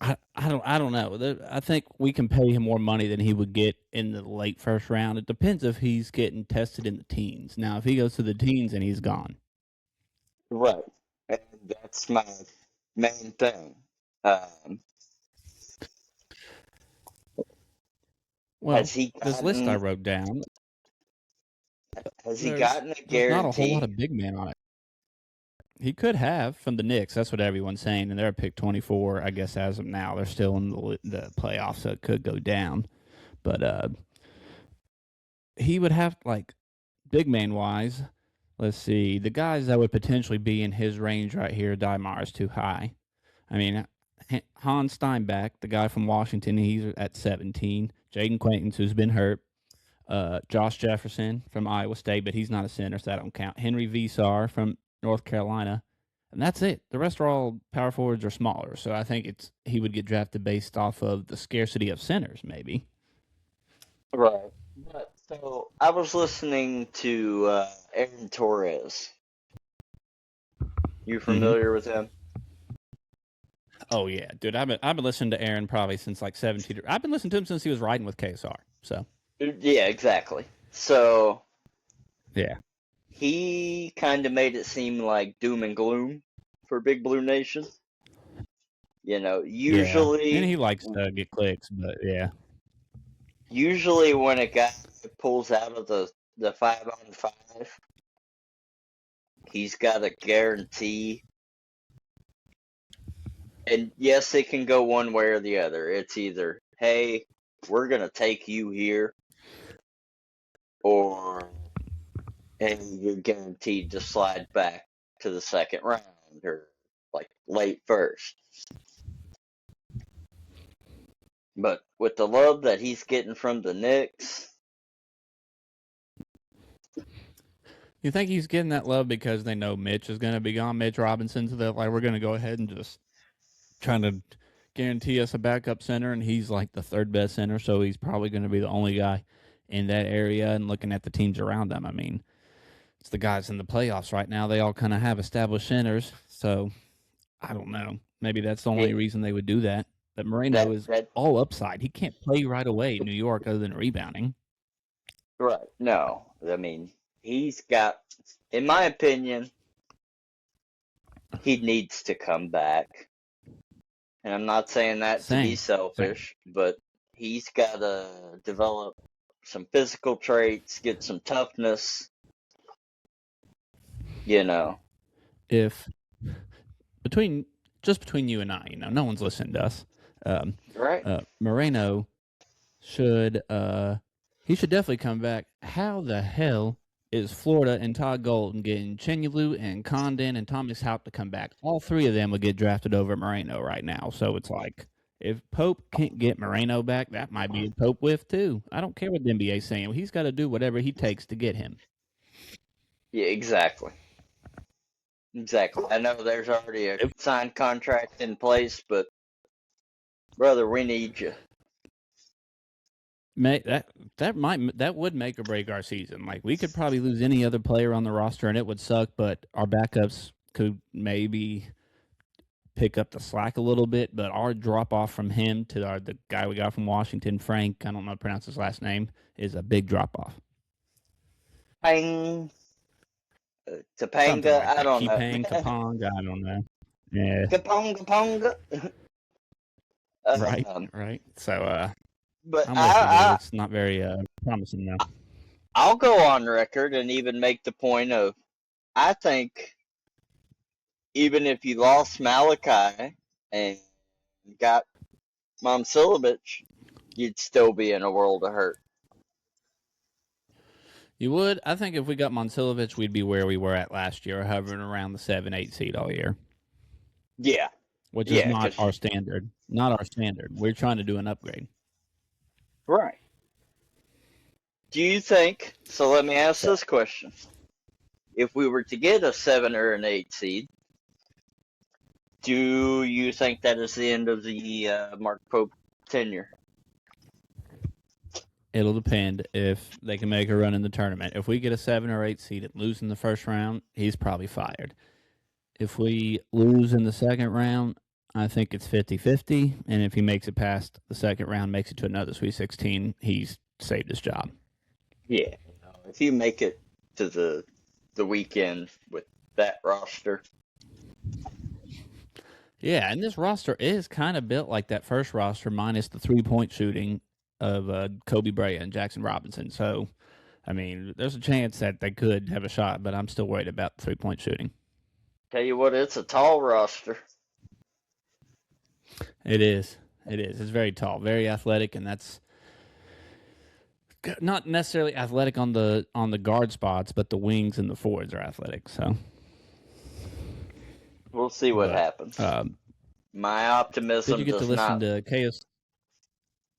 I don't know. I think we can pay him more money than he would get in the late first round. It depends if he's getting tested in the teens. Now, if he goes to the teens and he's gone. Right. And that's my main thing. Um, Well, has he this list I gotten wrote down, has he there's gotten a there's not a whole lot guarantee? of big men on it. He could have from the Knicks. That's what everyone's saying, and they're pick 24. I guess as of now, they're still in the playoffs, so it could go down. But he would have like big man wise. Let's see, the guys that would potentially be in his range right here. Dymar is too high. I mean, Hans Steinbach, the guy from Washington, he's at 17. Jaden Quaintance, who's been hurt. Josh Jefferson from Iowa State, but he's not a center, so that don't count. Henry Visar from North Carolina, and that's it. The rest are all power forwards or smaller. So I think he would get drafted based off of the scarcity of centers, maybe. Right. But so I was listening to Aaron Torres. You Mm-hmm. familiar with him? Oh yeah, dude. I've been listening to Aaron probably since like 17. I've been listening to him since he was riding with KSR. So Yeah, exactly. So yeah, he kind of made it seem like doom and gloom for Big Blue Nation. You know, yeah, and usually he likes to get clicks, but yeah, usually when a guy pulls out of the 5-on-5, he's got a guarantee. And yes, it can go one way or the other. It's either, hey, we're gonna take you here, or hey, you're guaranteed to slide back to the second round or like late first. But with the love that he's getting from the Knicks, you think he's getting that love because they know Mitch is going to be gone, Mitch Robinson, so they're like, we're going to go ahead and just trying to guarantee us a backup center, and he's like the third best center, so he's probably going to be the only guy in that area. And looking at the teams around them, I mean, it's the guys in the playoffs right now. They all kind of have established centers, so I don't know. Maybe that's the only it, reason they would do that. That Moreno that is that all upside. He can't play right away in New York other than rebounding. right? No, I mean he's got, in my opinion, he needs to come back. And I'm not saying that to be Same. selfish, but he's got to develop some physical traits, get some toughness, you know. If between you and I, no one's listening to us. Right? Moreno should he should definitely come back. How the hell is Florida and Todd Golden getting Chenulu and Condon and Thomas Haupt to come back? All three of them would get drafted over Moreno right now. So it's like if Pope can't get Moreno back, that might be a Pope whiff too. I don't care what the NBA's saying. He's got to do whatever he takes to get him. Yeah, exactly. Exactly. I know there's already a signed contract in place, but brother, we need you. That would make or break our season. Like we could probably lose any other player on the roster and it would suck, but our backups could maybe pick up the slack a little bit. But our drop off from him to the guy we got from Washington, Frank, I don't know how to pronounce his last name, is a big drop off. Pang. Something Topanga, like I that. don't know. Kipang, Kapong, I don't know. Yeah. Kaponga. Right. So But I'm with you, dude. It's not very promising now. I'll go on record and even make the point of, I think even if you lost Malachi and got Momcilovic, you'd still be in a world of hurt. You would? I think if we got Momcilovic, we'd be where we were at last year, hovering around the 7-8 seed all year. Yeah. Which is not our standard. Not our standard. We're trying to do an upgrade. Right. Do you think, so let me ask this question. If we were to get a 7 or an 8 seed, do you think that is the end of the Mark Pope tenure? It'll depend if they can make a run in the tournament. If we get a 7 or 8 seed and lose in the first round, he's probably fired. If we lose in the second round, I think it's 50-50, and if he makes it past the second round, makes it to another Sweet 16, he's saved his job. Yeah. If you make it to the weekend with that roster, Yeah, and this roster is kind of built like that first roster, minus the 3-point shooting of Kobe Bryant and Jackson Robinson. So, I mean, there's a chance that they could have a shot, but I'm still worried about the 3-point shooting. tell you what, it's a tall roster. It is. It is. It's very tall, very athletic, and that's not necessarily athletic on the guard spots, but the wings and the forwards are athletic. So We'll see what but, happens. My did optimism you get to listen to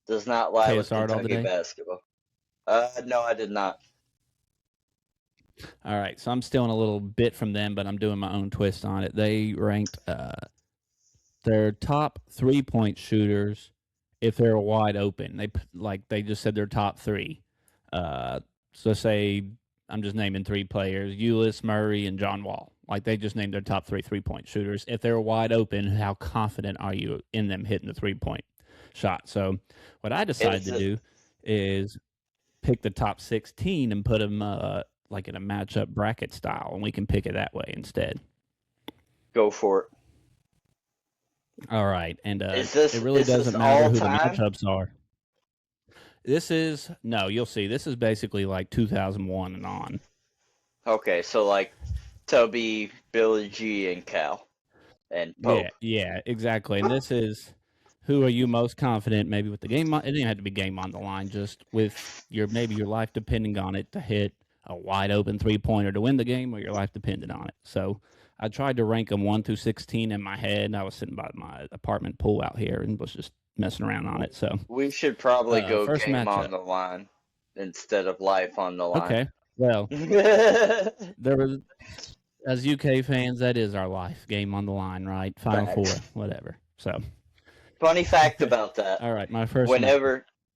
does not lie with KSR all Kentucky today? basketball. No, I did not. All right, so I'm stealing a little bit from them, but I'm doing my own twist on it. They ranked their top 3-point shooters if they're wide open. They just said their top 3. So say I'm just naming 3 players: Ulyss, Murray, and John Wall. Like they just named their top 3-point shooters. If they're wide open, how confident are you in them hitting the 3-point shot? So what I decided to do is pick the top 16 and put them like in a matchup bracket style, and we can pick it that way instead. Go for it. All right, and it really doesn't matter who time? the matchups are. You'll see. This is basically like 2001 and on. Okay, so like Tubby, Billy G, and Cal, and Pope. Yeah, exactly. And this is who are you most confident maybe with the game on? It didn't have to be game on the line, just with your life depending on it to hit a wide open 3-pointer to win the game, or your life depended on it. So I tried to rank them 1 through 16 in my head. I was sitting by my apartment pool out here and was just messing around on it. So we should probably go first game matchup on the line instead of life on the line. Okay. Well, there was, as UK fans, that is our life. Game on the line, right? Final Four, whatever. So, funny fact about that. All right, my first.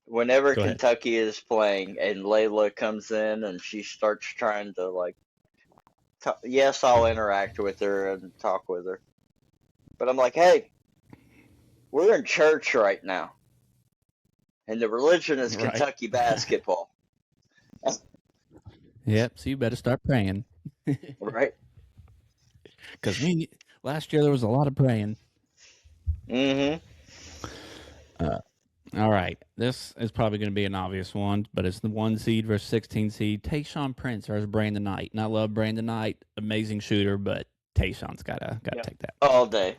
Whenever Kentucky is playing and Layla comes in and she starts trying to like, yes, I'll interact with her and talk with her, but I'm like, hey, we're in church right now, and the religion is Kentucky basketball. Yep, so you better start praying. Right. Because last year there was a lot of praying. Mm-hmm. All right, this is probably going to be an obvious one, but it's the 1 seed versus 16 seed. Tayshaun Prince versus Brandon Knight. And I love Brandon Knight, amazing shooter, but Tayshaun's got to take that. All day.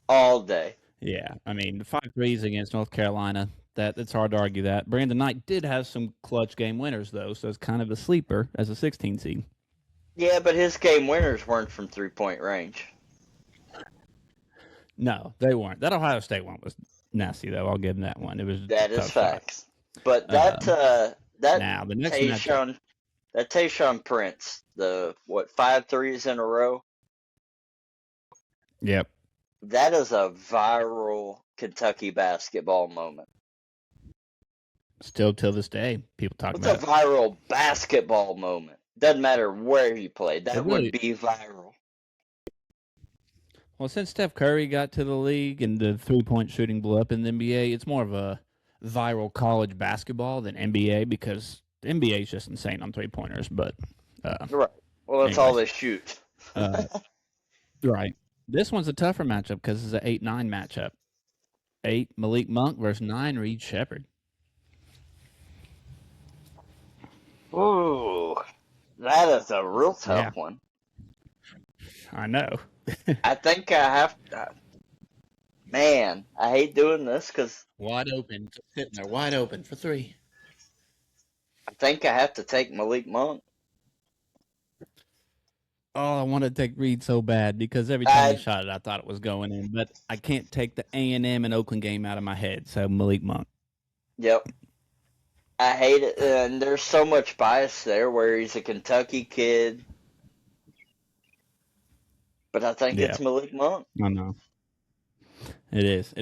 All day. Yeah, I mean, 5 threes against North Carolina. It's hard to argue that. Brandon Knight did have some clutch game winners, though, so it's kind of a sleeper as a 16 seed. Yeah, but his game winners weren't from 3-point range. No, they weren't. That Ohio State one was nasty, though. I'll give him that one. It was that is facts. But that now the next Tayshaun Prince, 5 threes in a row. Yep. That is a viral Kentucky basketball moment. Still till this day, people talk about it. It's a viral basketball moment. Doesn't matter where he played. That would be viral. Well, since Steph Curry got to the league and the 3-point shooting blew up in the NBA, it's more of a viral college basketball than NBA because the NBA is just insane on 3-pointers. But right. Well, that's all they shoot. Right. This one's a tougher matchup because it's an 8-9 matchup. 8 Malik Monk versus 9 Reed Sheppard. Ooh, that is a real tough one. I know. I think I have to. Man, I hate doing this because wide open, just sitting there, wide open for 3. I think I have to take Malik Monk. Oh, I want to take Reed so bad because every time he shot it, I thought it was going in. But I can't take the A&M and Oakland game out of my head, so Malik Monk. Yep. I hate it, and there's so much bias there where he's a Kentucky kid. But I think it's Malik Monk. I know. It is.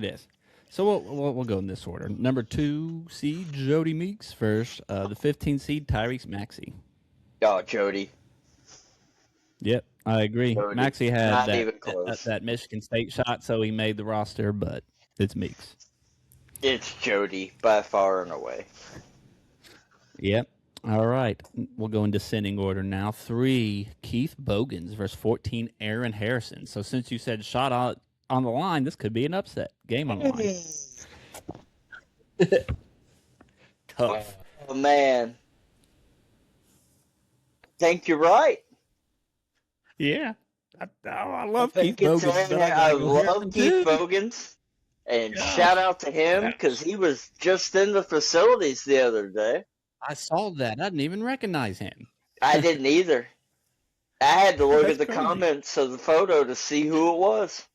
So we'll go in this order. Number 2 seed, Jody Meeks first. The 15 seed, Tyrese Maxey. Oh, Jody. Yep. I agree. Jody. Maxie had Not that even close. that Michigan State shot, so he made the roster, but it's Meeks. It's Jody by far and away. Yep. All right. We'll go in descending order now. 3, Keith Bogans versus 14, Aaron Harrison. So since you said shot on the line, this could be an upset. Game on the line. Tough. Oh, man. Think you're right. Yeah. I love Keith Keith Bogans. I love Keith Bogans. And shout out to him because he was just in the facilities the other day. I saw that. I didn't even recognize him. I didn't either. I had to look at the comments of the photo to see who it was.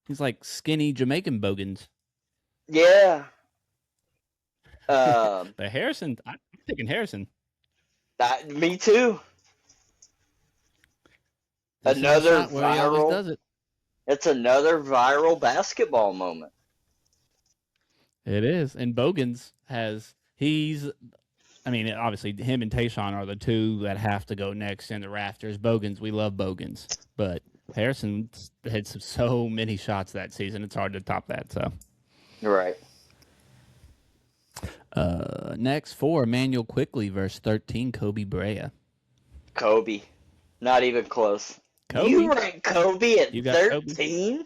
He's like skinny Jamaican Bogans. Yeah. But Harrison, I'm picking Harrison. Me too. Another viral. Does it. It's another viral basketball moment. It is. And Bogans obviously him and Tayshaun are the two that have to go next in the rafters. Bogans, we love Bogans. But Harrison hit so many shots that season, it's hard to top that. So, right. Next, 4, Emmanuel Quickley versus 13, Kobe Brea. Kobe. Not even close. Kobe? You ranked Kobe at 13?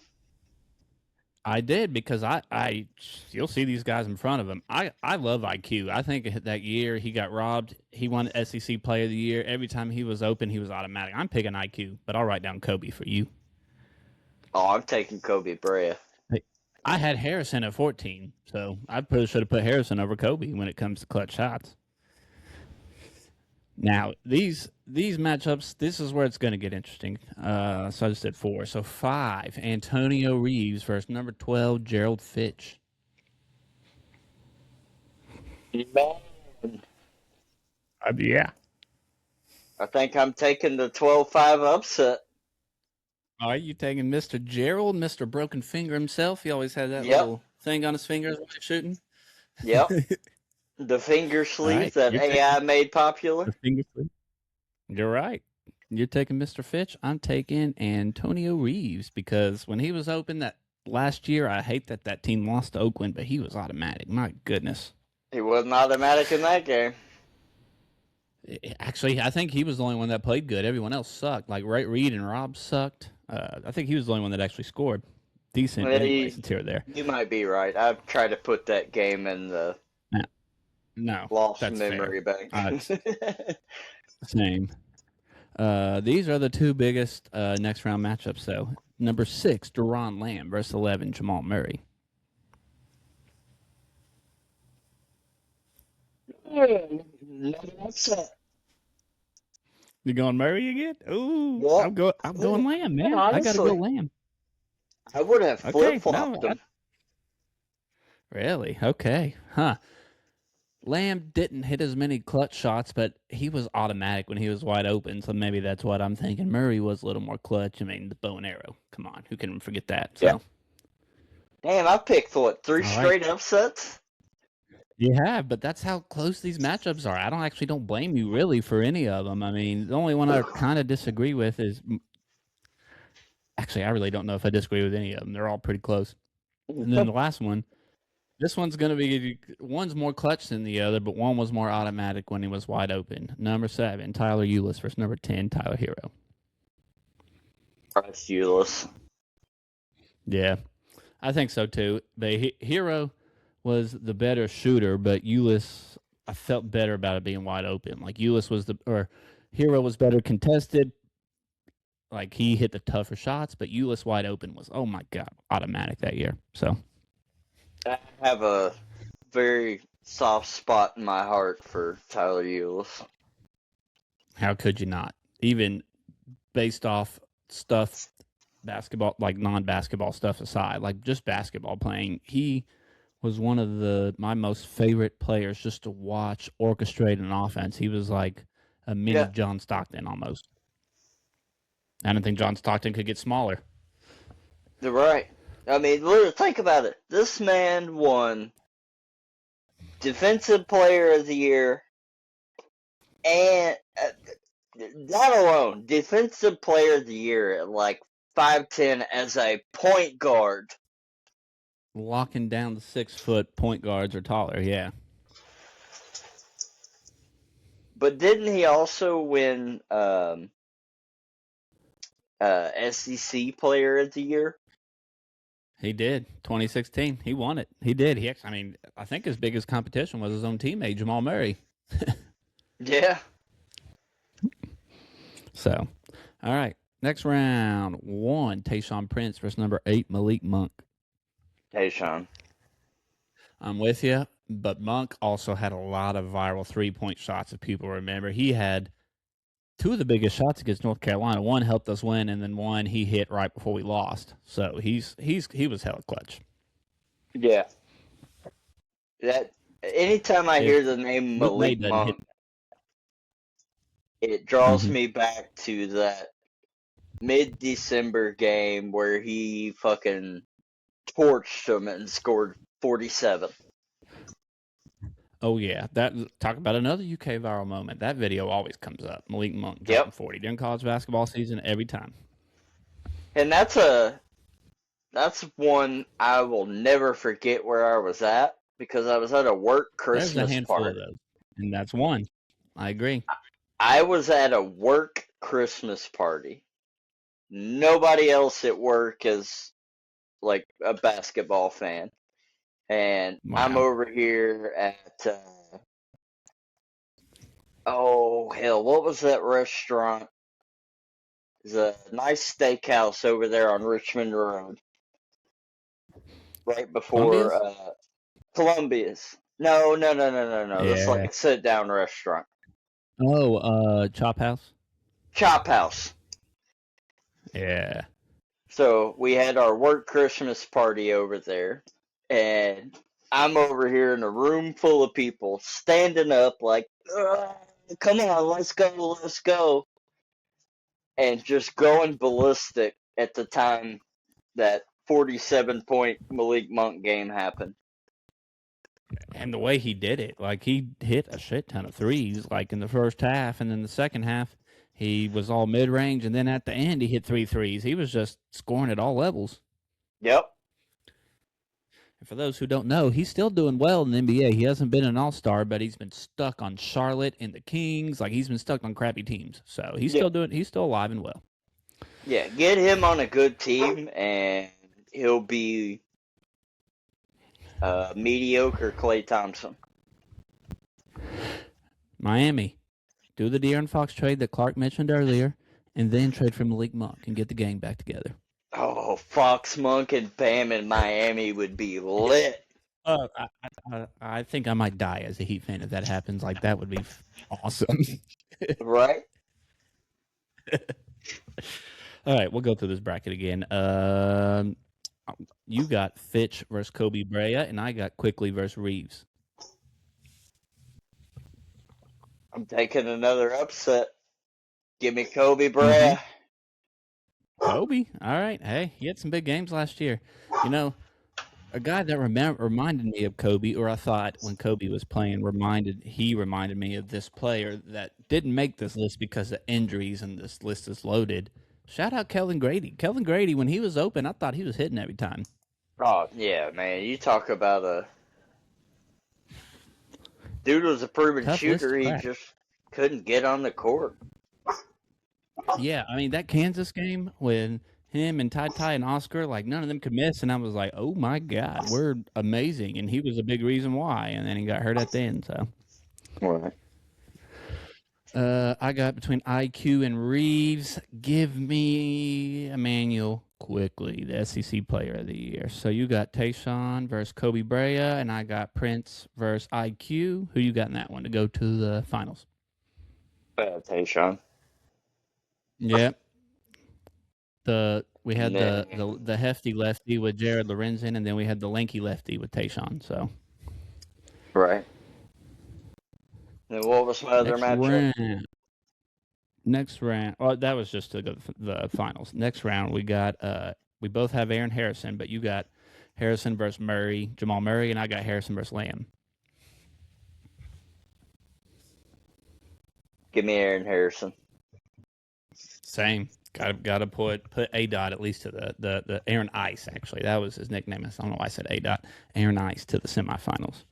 I did because you'll see these guys in front of him. I love IQ. I think that year he got robbed. He won SEC Player of the Year. Every time he was open, he was automatic. I'm picking IQ, but I'll write down Kobe for you. Oh, I'm taking Kobe Brea. I had Harrison at 14, so I probably should have put Harrison over Kobe when it comes to clutch shots. Now, these matchups, this is where it's going to get interesting. So I just did 4. So 5, Antonio Reeves versus number 12, Gerald Fitch. Man. Yeah. I think I'm taking the 12-5 upset. Are you taking Mr. Gerald, Mr. Broken Finger himself? He always had that little thing on his fingers when he's shooting. Yep. The finger sleeve that AI made popular. The finger sleeve. You're right. You're taking Mr. Fitch. I'm taking Antonio Reeves because when he was open that last year, I hate that team lost to Oakland, but he was automatic. My goodness. He wasn't automatic in that game. Actually, I think he was the only one that played good. Everyone else sucked. Like Wright Reed and Rob sucked. I think he was the only one that actually scored decent. Anyways, it's here or there. You might be right. I've tried to put that game in the lost memory bank. Same. These are the two biggest next round matchups, though. Number 6, Deron Lamb versus 11, Jamal Murray. You going Murray again? Ooh, yep. I'm going Lamb, man. Honestly, I got to go Lamb. I would have flip-flopped him. Really? Okay. Huh. Lamb didn't hit as many clutch shots, but he was automatic when he was wide open, so maybe that's what I'm thinking. Murray was a little more clutch. I mean, the bow and arrow. Come on. Who can forget that? So. Yeah. Damn, I picked, 3 straight upsets? You have, but that's how close these matchups are. I don't blame you really for any of them. I mean, the only one I kind of disagree with is actually I really don't know if I disagree with any of them. They're all pretty close. And then the last one, this one's going to be one's more clutch than the other, but one was more automatic when he was wide open. Number 7, Tyler Ulis versus number 10, Tyler Hero. That's Ulis. Yeah, I think so too. The Hero was the better shooter, but Ulis, I felt better about it being wide open. Like Ulis Hero was better contested. Like he hit the tougher shots, but Ulis wide open was, oh my God, automatic that year. So I have a very soft spot in my heart for Tyler Ulis. How could you not? Even based off stuff, basketball, like non-basketball stuff aside, like just basketball playing, he was one of my most favorite players just to watch orchestrate an offense. He was like a mini John Stockton almost. I don't think John Stockton could get smaller. You're right. I mean, literally, think about it. This man won Defensive Player of the Year and that alone, defensive player of the year at like 5'10" as a point guard. Locking down the 6-foot point guards or taller, yeah. But didn't he also win SEC player of the year? He did. 2016. He won it. He did. I think his biggest competition was his own teammate, Jamal Murray. Yeah. So, all right. Next round, 1, Tayshaun Prince versus number 8, Malik Monk. Tayshaun. I'm with you, but Monk also had a lot of viral 3-point shots, if people remember. He had 2 of the biggest shots against North Carolina. One helped us win, and then one he hit right before we lost. So he was hella clutch. Yeah. That anytime I hear the name Malik Monk, it draws me back to that mid-December game where he fucking torched them and scored 47. Oh yeah, talk about another UK viral moment. That video always comes up. Malik Monk dropping 40 during college basketball season every time. And that's one I will never forget where I was at, because I was at a work Christmas There's a handful party. of those, and that's one. I agree. I was at a work Christmas party. Nobody else at work is like a basketball fan. And I'm over here at, oh hell, what was that restaurant? There's a nice steakhouse over there on Richmond Road. Right before Columbia's. No. Yeah. It's like a sit-down restaurant. Oh, Chop House? Chop House. Yeah. So we had our work Christmas party over there, and I'm over here in a room full of people standing up like, come on, let's go. And just going ballistic at the time that 47-point Malik Monk game happened. And the way he did it, like he hit a shit ton of threes, like in the first half, and then the second half, he was all mid-range, and then at the end, he hit 3 threes. He was just scoring at all levels. Yep. And for those who don't know, he's still doing well in the NBA. He hasn't been an all-star, but he's been stuck on Charlotte and the Kings. Like, he's been stuck on crappy teams. So he's still alive and well. Yeah, get him on a good team, and he'll be mediocre Klay Thompson. Miami, do the De'Aaron Fox trade that Clark mentioned earlier, and then trade for Malik Monk and get the gang back together. Oh, Fox, Monk, and Bam in Miami would be lit. I think I might die as a Heat fan if that happens. Like, that would be awesome. Right? All right, we'll go through this bracket again. You got Fitch versus Kobe Brea, and I got Quickly versus Reeves. I'm taking another upset. Give me Kobe Brea. Kobe? All right. Hey, he had some big games last year. You know, a guy that reminded me of Kobe, or I thought when Kobe was playing, reminded me of this player that didn't make this list because of injuries, and this list is loaded. Shout out Kelvin Grady. Kelvin Grady, when he was open, I thought he was hitting every time. Oh, yeah, man. You talk about a dude was a proven shooter. He just couldn't get on the court. Yeah, I mean, that Kansas game when him and Ty and Oscar, like, none of them could miss, and I was like, oh, my God, we're amazing, and he was a big reason why, and then he got hurt at the end, so. Right. I got between IQ and Reeves. Give me Emmanuel Quickly, the SEC Player of the Year. So you got Tayshaun versus Kobe Brea, and I got Prince versus IQ. Who you got in that one to go to the finals? Tayshaun. Yep. We had the hefty lefty with Jared Lorenzen, and then we had the lanky lefty with Tayshaun. So. Right. And what was my other matchup? Next round. Oh, that was just to go to the finals. Next round, we got. We both have Aaron Harrison, but you got Harrison versus Murray, Jamal Murray, and I got Harrison versus Lamb. Give me Aaron Harrison. Same. Got to put A Dot at least to the Aaron Ice. Actually, that was his nickname. I don't know why I said A Dot. Aaron Ice to the semifinals.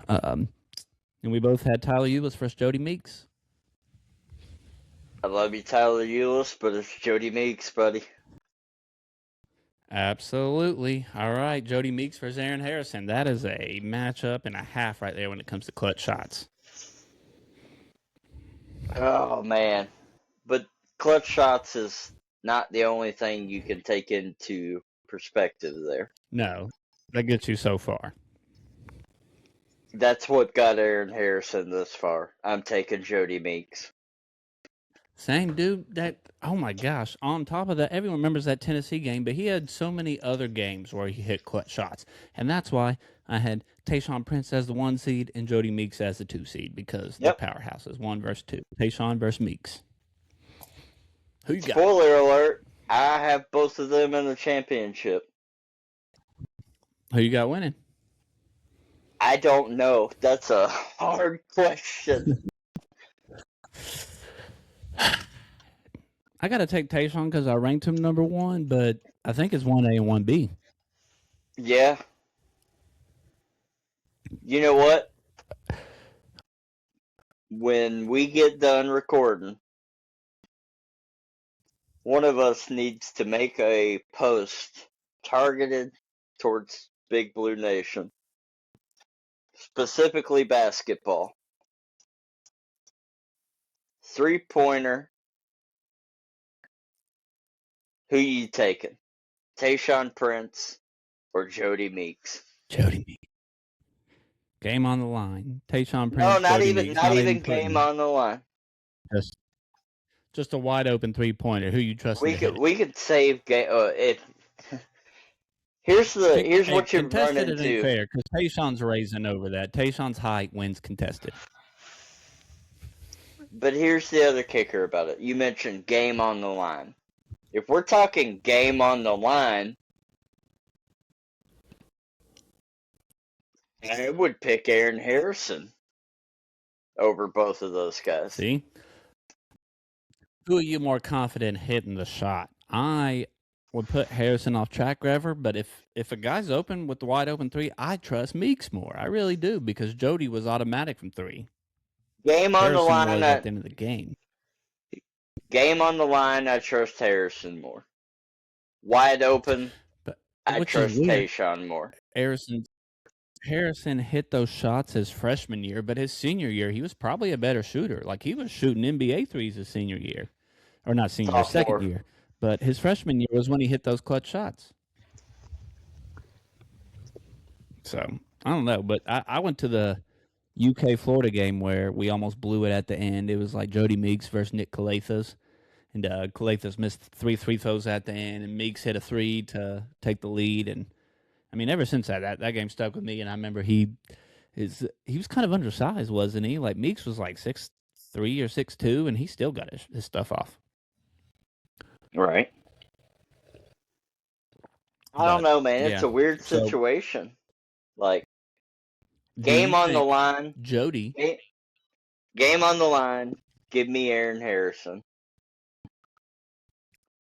And we both had Tyler Eulis versus Jody Meeks. I love you, Tyler Eulis, but it's Jody Meeks, buddy. Absolutely. All right, Jody Meeks versus Aaron Harrison. That is a matchup and a half right there when it comes to clutch shots. Oh man, but clutch shots is not the only thing you can take into perspective there. No, that gets you so far. That's what got Aaron Harrison this far. I'm taking Jody Meeks. Same dude. That, oh my gosh. On top of that, everyone remembers that Tennessee game, but he had so many other games where he hit clutch shots, and that's why I had Tayshaun Prince as the 1 seed and Jody Meeks as the 2 seed, because the powerhouses 1 versus 2. Tayshaun versus Meeks. Who you got? Spoiler alert! I have both of them in the championship. Who you got winning? I don't know. That's a hard question. I got to take Tayshaun because I ranked him number 1, but I think it's 1A and 1B. Yeah. You know what? When we get done recording, one of us needs to make a post targeted towards Big Blue Nation, specifically basketball. 3-pointer. Who you taking? Tayshaun Prince or Jody Meeks? Jody Meeks. Game on the line. Tayshaun Prince. No, not Jody even Meeks. not even game on the line. Just a wide open 3-pointer. Who you trust? We could save game. Here's what you're running into. Ain't fair because Tayshaun's raising over that. Tayshaun's height wins contested. But here's the other kicker about it. You mentioned game on the line. If we're talking game on the line, I would pick Aaron Harrison over both of those guys. See? Who are you more confident hitting the shot? I would put Harrison off track forever, but if a guy's open with the wide open 3, I trust Meeks more. I really do, because Jody was automatic from 3. Game on Harrison the line was at the end of the game. Game on the line, I trust Harrison more. Wide open, but I trust Tayshaun more. Harrison hit those shots his freshman year, but his senior year, he was probably a better shooter. Like, he was shooting NBA threes his senior year. Or not senior year, second year. But his freshman year was when he hit those clutch shots. So, I don't know. But I went to the UK-Florida game where we almost blew it at the end. It was like Jody Meeks versus Nick Calathas. And Calathas missed 3 free throws at the end, and Meeks hit a 3 to take the lead. And I mean, ever since that game stuck with me. And I remember he was kind of undersized, wasn't he? Like, Meeks was like 6'3" or 6'2", and he still got his stuff off. Right. I don't know, man. It's a weird situation. Like, game on the line. Jody. Game on the line. Give me Aaron Harrison.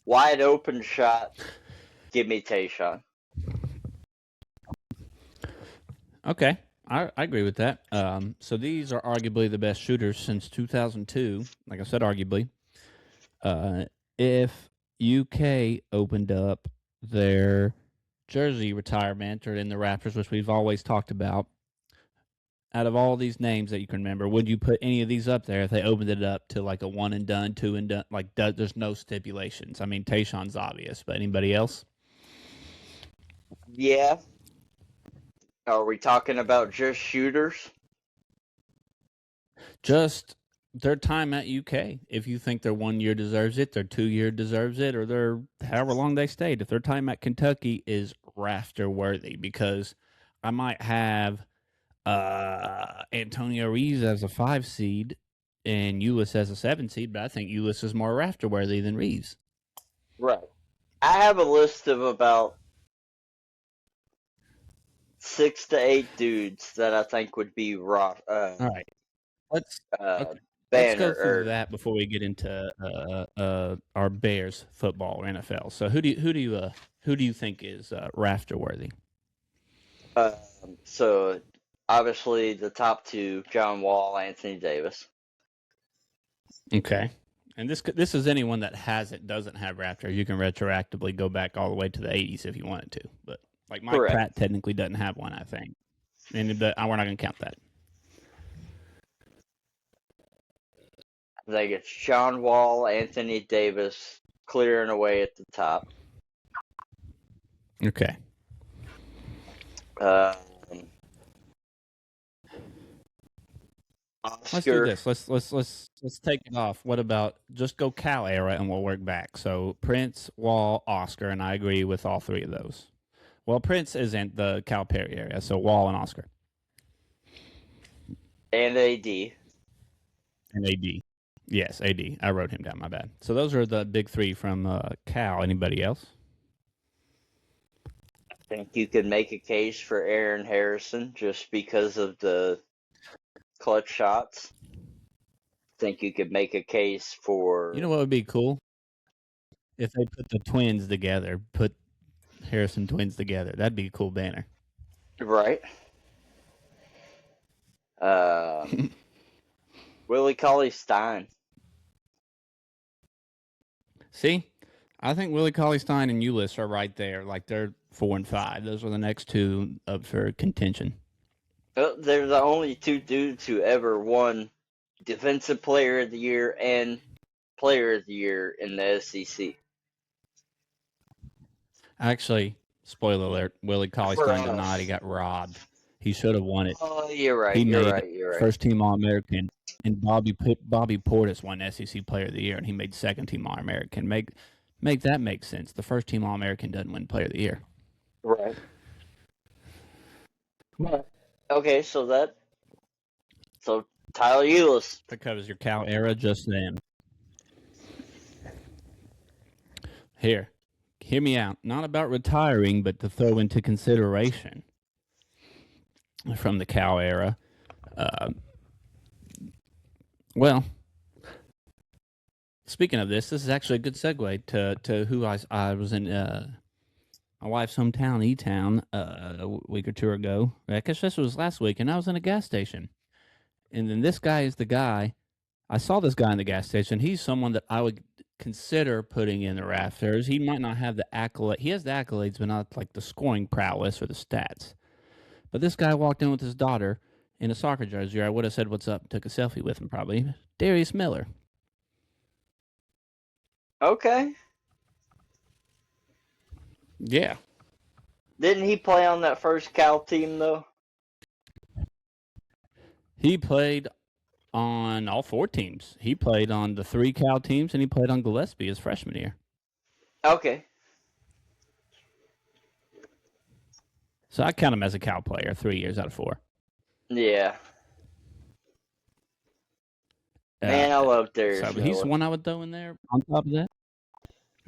Wide open shot. Give me Tayshaun. Okay. I agree with that. So these are arguably the best shooters since 2002. Like I said, arguably. If UK opened up their jersey retirement or in the Raptors, which we've always talked about, out of all these names that you can remember, would you put any of these up there if they opened it up to like a 1 and done, 2 and done? Like, there's no stipulations. I mean, Tayshaun's obvious, but anybody else? Yeah. Are we talking about just shooters? Just their time at UK. If you think their 1 year deserves it, their 2 year deserves it, or their however long they stayed. If their time at Kentucky is rafter worthy, because I might have Antonio Reeves as a 5 seed and Eulis as a 7 seed, but I think Eulis is more rafter worthy than Reeves. Right. I have a list of about 6 to 8 dudes that I think would be all right. let's go Banner through or that before we get into our Bears football or NFL. So who do you think is rafter worthy? so obviously the top two, John Wall, Anthony Davis. Okay. And this is anyone that doesn't have Raptor. You can retroactively go back all the way to the 80s if you wanted to. But like Mike Correct. Pratt technically doesn't have one, I think. And we're not going to count that. I think it's John Wall, Anthony Davis, clearing away at the top. Okay. Um, Let's do Oscar. this. Let's take it off. What about just go Cal era and we'll work back. So Prince, Wall, Oscar, and I agree with all three of those. Well, Prince isn't the Calipari area, so Wall and Oscar And AD. and AD. Yes, AD. I wrote him down. My bad. So those are the big three from Cal. Anybody else? I think you could make a case for Aaron Harrison just because of the clutch shots. I think you could make a case for. You know what would be cool? If they put the twins together, put Harrison twins together. That'd be a cool banner. Right. Willie Cauley-Stein. See, I think Willie Cauley-Stein and Ulyss are right there. Like they're 4 and 5. Those are the next two up for contention. They're the only two dudes who ever won Defensive Player of the Year and Player of the Year in the SEC. Actually, spoiler alert: Willie Cauley-Stein did not. He got robbed. He should have won it. Oh, you're right. He You're made right. You're right. first team All American, and Bobby Portis won SEC Player of the Year, and he made second team All American. Make that make sense. The first team All American doesn't win Player of the Year. Right. Okay, so Tyler Ulis. That covers your Cal era, just them. Here, hear me out. Not about retiring, but to throw into consideration from the Cal era. Well, speaking of this is actually a good segue to who I was in my wife's hometown, E-Town, a week or two ago. I guess this was last week, and I was in a gas station. And then this guy is the guy. I saw this guy in the gas station. He's someone that I would consider putting in the rafters. He might not have the accolade. He has the accolades, but not like the scoring prowess or the stats. But this guy walked in with his daughter in a soccer jersey. I would have said, "What's up?" Took a selfie with him, probably. Darius Miller. Okay. Yeah. Didn't he play on that first Cal team though? He played on all 4 teams. He played on the 3 Cal teams, and he played on Gillespie his freshman year. Okay. So I count him as a Cal player, 3 years out of 4. Yeah. Man, I love Darius So Miller. he's the one I would throw in there on top of that.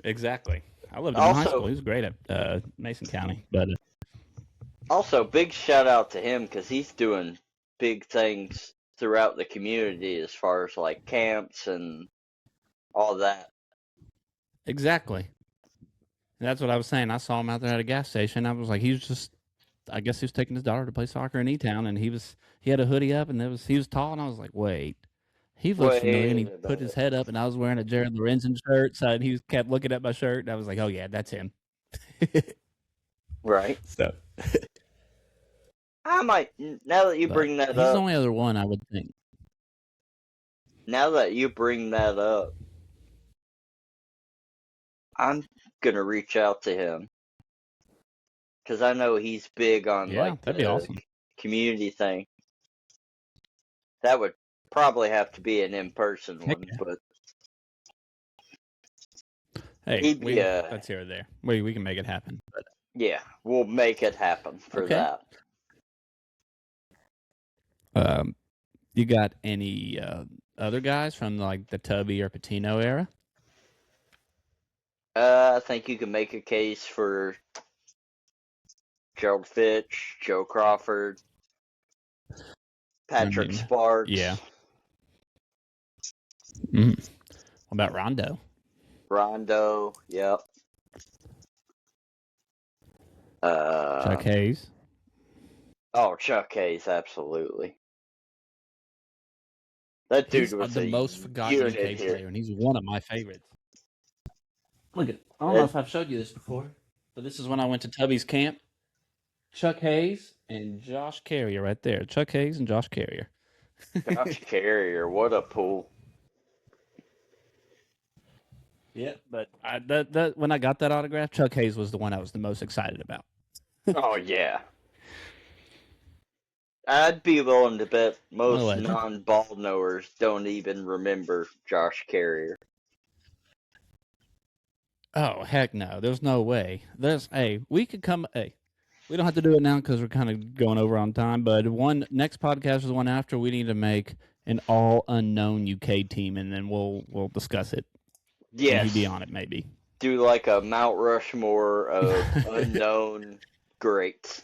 Exactly. I loved him in high school. He was great at Mason County. But also, big shout out to him because he's doing big things throughout the community as far as like camps and all that. Exactly. That's what I was saying. I saw him out there at a gas station. I was like, I guess he was taking his daughter to play soccer in E-Town, and he had a hoodie up, and he was tall, and I was like, wait. He looks familiar, and he put his head up, and I was wearing a Jared Lorenzen shirt, so he kept looking at my shirt, and I was like, oh, yeah, that's him. Right. So I might, now that you bring that he's up. the only other one I would think. Now that you bring that up, I'm going to reach out to him. Because I know he's big on that'd be awesome. Community thing. That would probably have to be an in-person one, but hey, that's here or there. We can make it happen. But yeah, we'll make it happen for that. You got any other guys from like the Tubby or Patino era? I think you can make a case for Gerald Fitch, Joe Crawford, Patrick Sparks. Yeah. What about Rondo? Rondo, yep. Chuck Hayes. Oh, Chuck Hayes, absolutely. That dude He's was the a most forgotten unit UK here. player, and he's one of my favorites. Look at, I don't know if I've showed you this before, but this is when I went to Tubby's camp. Chuck Hayes and Josh Carrier right there. Chuck Hayes and Josh Carrier. Josh Carrier, what a pool. Yeah, but that when I got that autograph, Chuck Hayes was the one I was the most excited about. Oh, yeah. I'd be willing to bet most legend. non-ball knowers don't even remember Josh Carrier. Oh, heck no. There's no way. We could come, we don't have to do it now because we're kind of going over on time, but next podcast is the one after. We need to make an all unknown UK team, and then we'll discuss it. Yes. And he'd be on it, maybe. Do like a Mount Rushmore of unknown greats.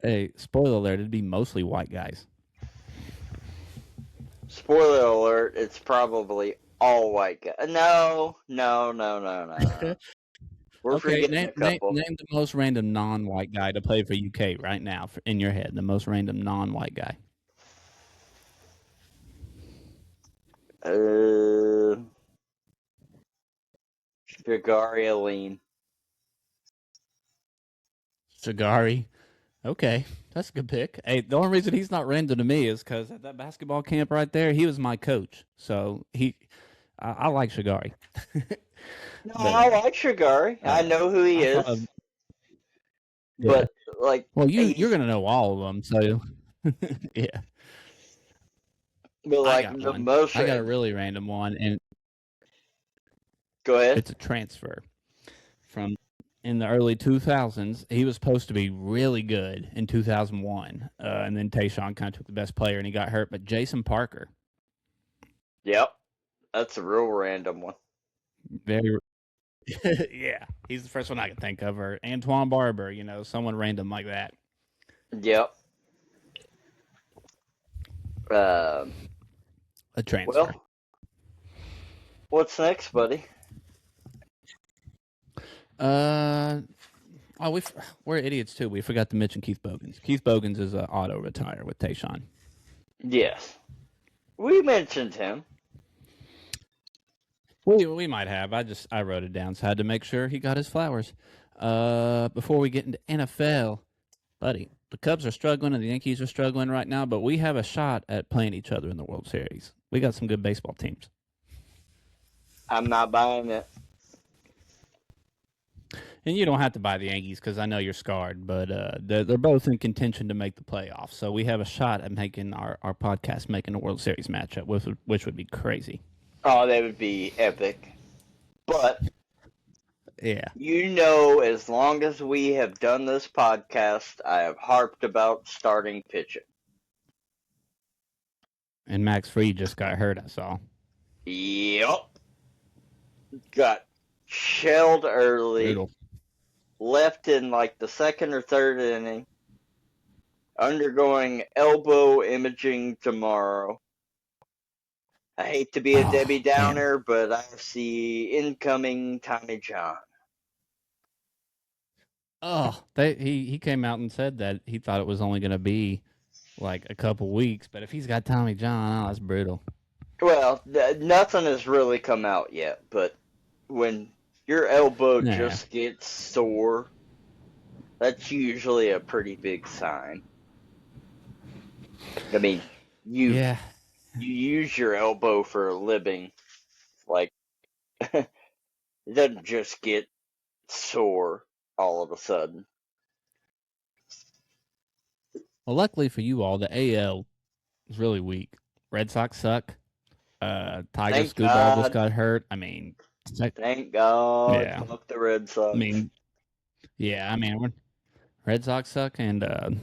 Hey, spoiler alert, it'd be mostly white guys. Spoiler alert, it's probably all white guys. No. We're forgetting a couple. Name the most random non-white guy to play for UK right now in your head. The most random non-white guy. Shagari Aline. Shagari. Okay, that's a good pick. Hey, the only reason he's not random to me is because at that basketball camp right there, he was my coach. So I like Shagari. No, I like Shagari. I know who he is. But like, well, you're gonna know all of them. So yeah. But like I got a really random one, and go ahead. It's a transfer from in the early 2000s. He was supposed to be really good in 2001, and then Tayshaun kind of took the best player, and he got hurt. But Jason Parker. Yep, that's a real random one. Very. Yeah, he's the first one I can think of, or Antoine Barber. Someone random like that. Yep. A transfer. Well, what's next, buddy? We're idiots too. We forgot to mention Keith Bogans. Keith Bogans is an auto retire with Tayshaun. Yes, we mentioned him. We might have. I wrote it down, so I had to make sure he got his flowers. Before we get into NFL, buddy, the Cubs are struggling and the Yankees are struggling right now, but we have a shot at playing each other in the World Series. We got some good baseball teams. I'm not buying it. And you don't have to buy the Yankees because I know you're scarred, but they're both in contention to make the playoffs. So we have a shot at making our podcast making a World Series matchup, which would be crazy. Oh, that would be epic. But yeah, as long as we have done this podcast, I have harped about starting pitching. And Max Fried just got hurt, I saw. Yep. Got shelled early. Brutal. Left in like the second or third inning. Undergoing elbow imaging tomorrow. I hate to be a Debbie Downer, but I see incoming Tommy John. Oh, he came out and said that he thought it was only going to be like a couple weeks, but if he's got Tommy John, that's brutal. Well, nothing has really come out yet, but when your elbow just gets sore, that's usually a pretty big sign. I mean, you use your elbow for a living. Like, it doesn't just get sore all of a sudden. Well, luckily for you all, the AL is really weak. Red Sox suck. Tiger Scooball just got hurt. I mean, thank God. Yeah. Fuck the Red Sox. Red Sox suck, and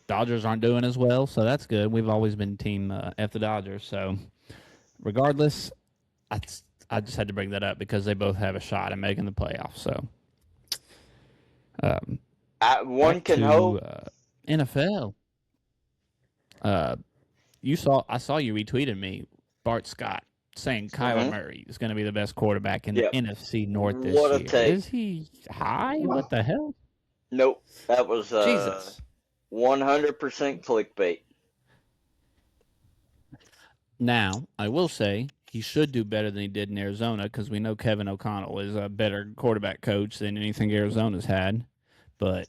Dodgers aren't doing as well, so that's good. We've always been team F the Dodgers. So, regardless, I just had to bring that up because they both have a shot at making the playoffs. So, one can hope. NFL. I saw you retweeted me, Bart Scott, saying Kyler Mm-hmm. Murray is going to be the best quarterback in the Yep. NFC North this What a year. take. Is he high? What the hell? Nope. That was Jesus. 100% clickbait. Now, I will say he should do better than he did in Arizona because we know Kevin O'Connell is a better quarterback coach than anything Arizona's had. But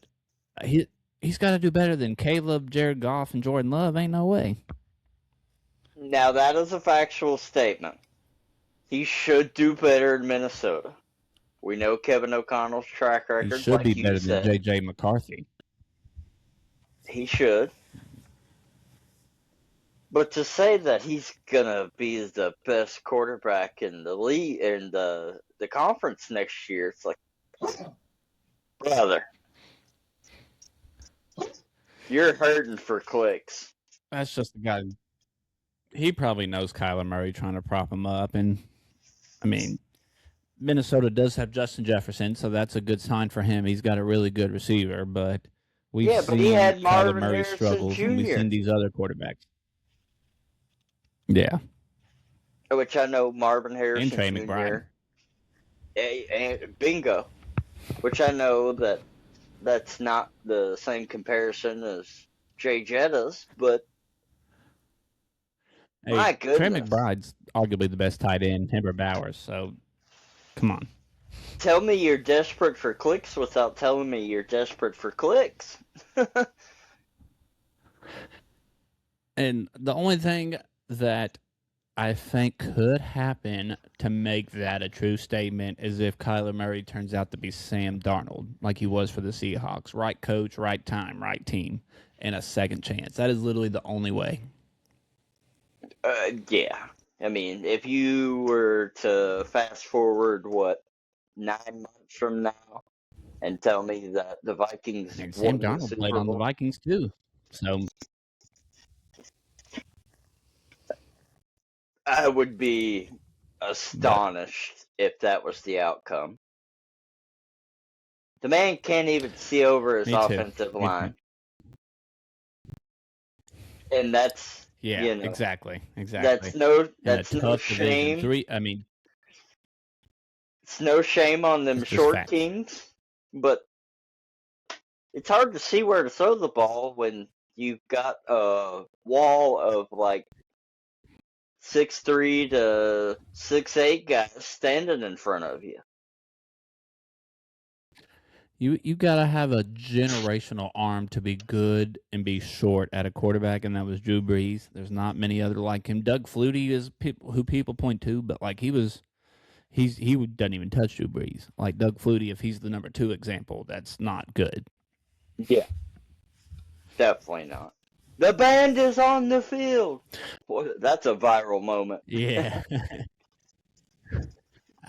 he's got to do better than Caleb, Jared Goff, and Jordan Love. Ain't no way. Now, that is a factual statement. He should do better in Minnesota. We know Kevin O'Connell's track He record, should like be you better said. than J.J. McCarthy. He should. But to say that he's gonna be the best quarterback in the league in the conference next year, it's like, brother, you're hurting for clicks. That's just the guy. He probably knows Kyler Murray trying to prop him up, and I mean, Minnesota does have Justin Jefferson, so that's a good sign for him. He's got a really good receiver, but we've Yeah, but he seen had Kyler Marvin Murray Harrison struggles, and we've Jr., seen these other quarterbacks. Yeah, which I know Marvin and Harrison Trey Jr. McBride. And bingo, which I know that's not the same comparison as Jay Jettas, but my Hey, Trey goodness. McBride's arguably the best tight end, him or Bowers. So, come on. Tell me you're desperate for clicks without telling me you're desperate for clicks. And the only thing that I think could happen to make that a true statement is if Kyler Murray turns out to be Sam Darnold, like he was for the Seahawks. Right coach, right time, right team, and a second chance. That is literally the only way. Yeah. I mean, if you were to fast forward, 9 months from now and tell me that the Vikings And Sam won the Darnold played Super on the Bowl, Vikings too. So I would be astonished if that was the outcome. The man can't even see over his offensive line. And that's exactly. That's no shame. It's no shame on them short kings, but it's hard to see where to throw the ball when you've got a wall of like 6'3" to 6'8" guys standing in front of you. You gotta have a generational arm to be good and be short at a quarterback, and that was Drew Brees. There's not many other like him. Doug Flutie is who people point to, but like he doesn't even touch Drew Brees. Like Doug Flutie, if he's the number 2 example, that's not good. Yeah, definitely not. The band is on the field. Boy, that's a viral moment. Yeah.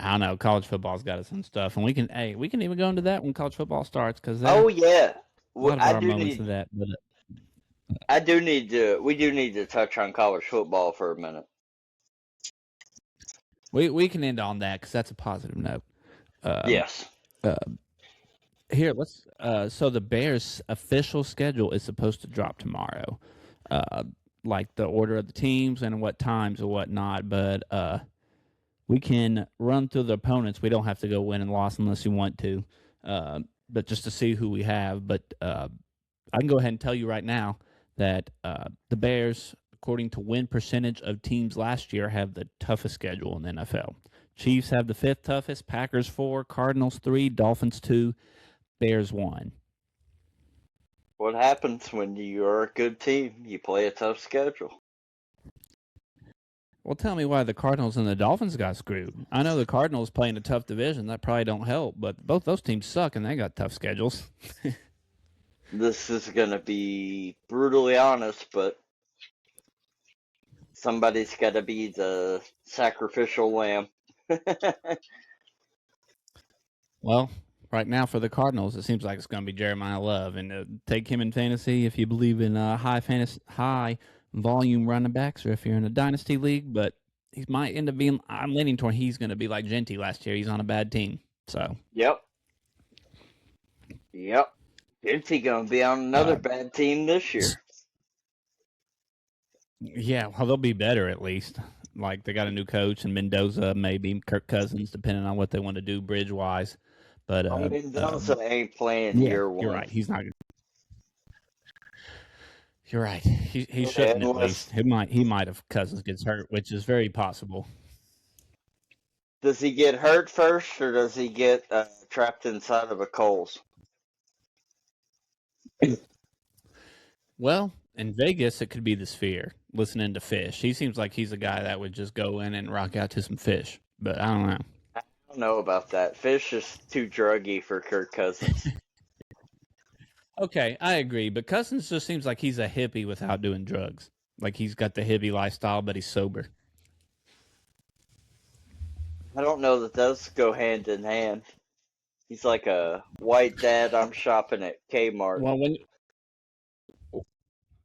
I don't know. College football's got its own stuff, and we can even go into that when college football starts because oh yeah, a lot of our moments of that. But we do need to touch on college football for a minute. We can end on that because that's a positive note. Yes. Here, let's. So the Bears' official schedule is supposed to drop tomorrow, like the order of the teams and what times and whatnot. But we can run through the opponents. We don't have to go win and loss unless you want to, but just to see who we have. But I can go ahead and tell you right now that the Bears, according to win percentage of teams last year, have the toughest schedule in the NFL. Chiefs have the 5th toughest, Packers 4, Cardinals 3, Dolphins 2, Bears 1. What happens when you're a good team? You play a tough schedule. Well, tell me why the Cardinals and the Dolphins got screwed. I know the Cardinals play in a tough division. That probably don't help, but both those teams suck, and they got tough schedules. This is going to be brutally honest, but somebody's got to be the sacrificial lamb. Well, right now for the Cardinals, it seems like it's going to be Jeremiah Love, and take him in fantasy if you believe in high volume running backs, or if you're in a dynasty league. But he might end up being. I'm leaning toward he's going to be like Genty last year. He's on a bad team, so. Yep. Genty going to be on another bad team this year. Yeah, well, they'll be better at least. Like they got a new coach and Mendoza, maybe Kirk Cousins, depending on what they want to do bridge wise. But Mendoza ain't playing yeah, year you're one. right. He's not. You're right. He shouldn't at Unless least. He might if Cousins gets hurt, which is very possible. does he get hurt first, or does he get trapped inside of a Coles? Well, in Vegas, it could be the Sphere. Listening to Fish, he seems like he's a guy that would just go in and rock out to some Fish. But I don't know. I don't know about that. Fish is too druggy for Kirk Cousins. Okay, I agree, but Cousins just seems like he's a hippie without doing drugs. Like he's got the hippie lifestyle, but he's sober. I don't know that those go hand in hand. He's like a white dad. I'm shopping at Kmart.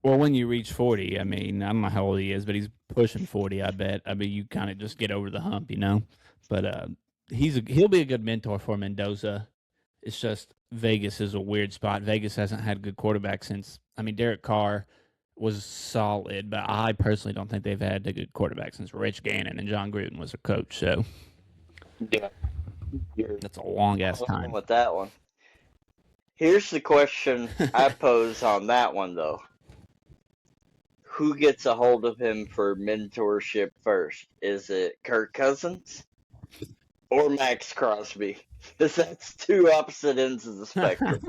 Well, when you reach 40, I mean, I don't know how old he is, but he's pushing 40. I bet. I mean, you kind of just get over the hump, you know. But he'll be a good mentor for Mendoza. It's just Vegas is a weird spot. Vegas hasn't had a good quarterback since. I mean, Derek Carr was solid, but I personally don't think they've had a good quarterback since Rich Gannon and John Gruden was their coach. So Yeah, that's a long ass I'm time. with that one. Here's the question I pose on that one though. Who gets a hold of him for mentorship first? Is it Kirk Cousins or Max Crosby? Because that's two opposite ends of the spectrum.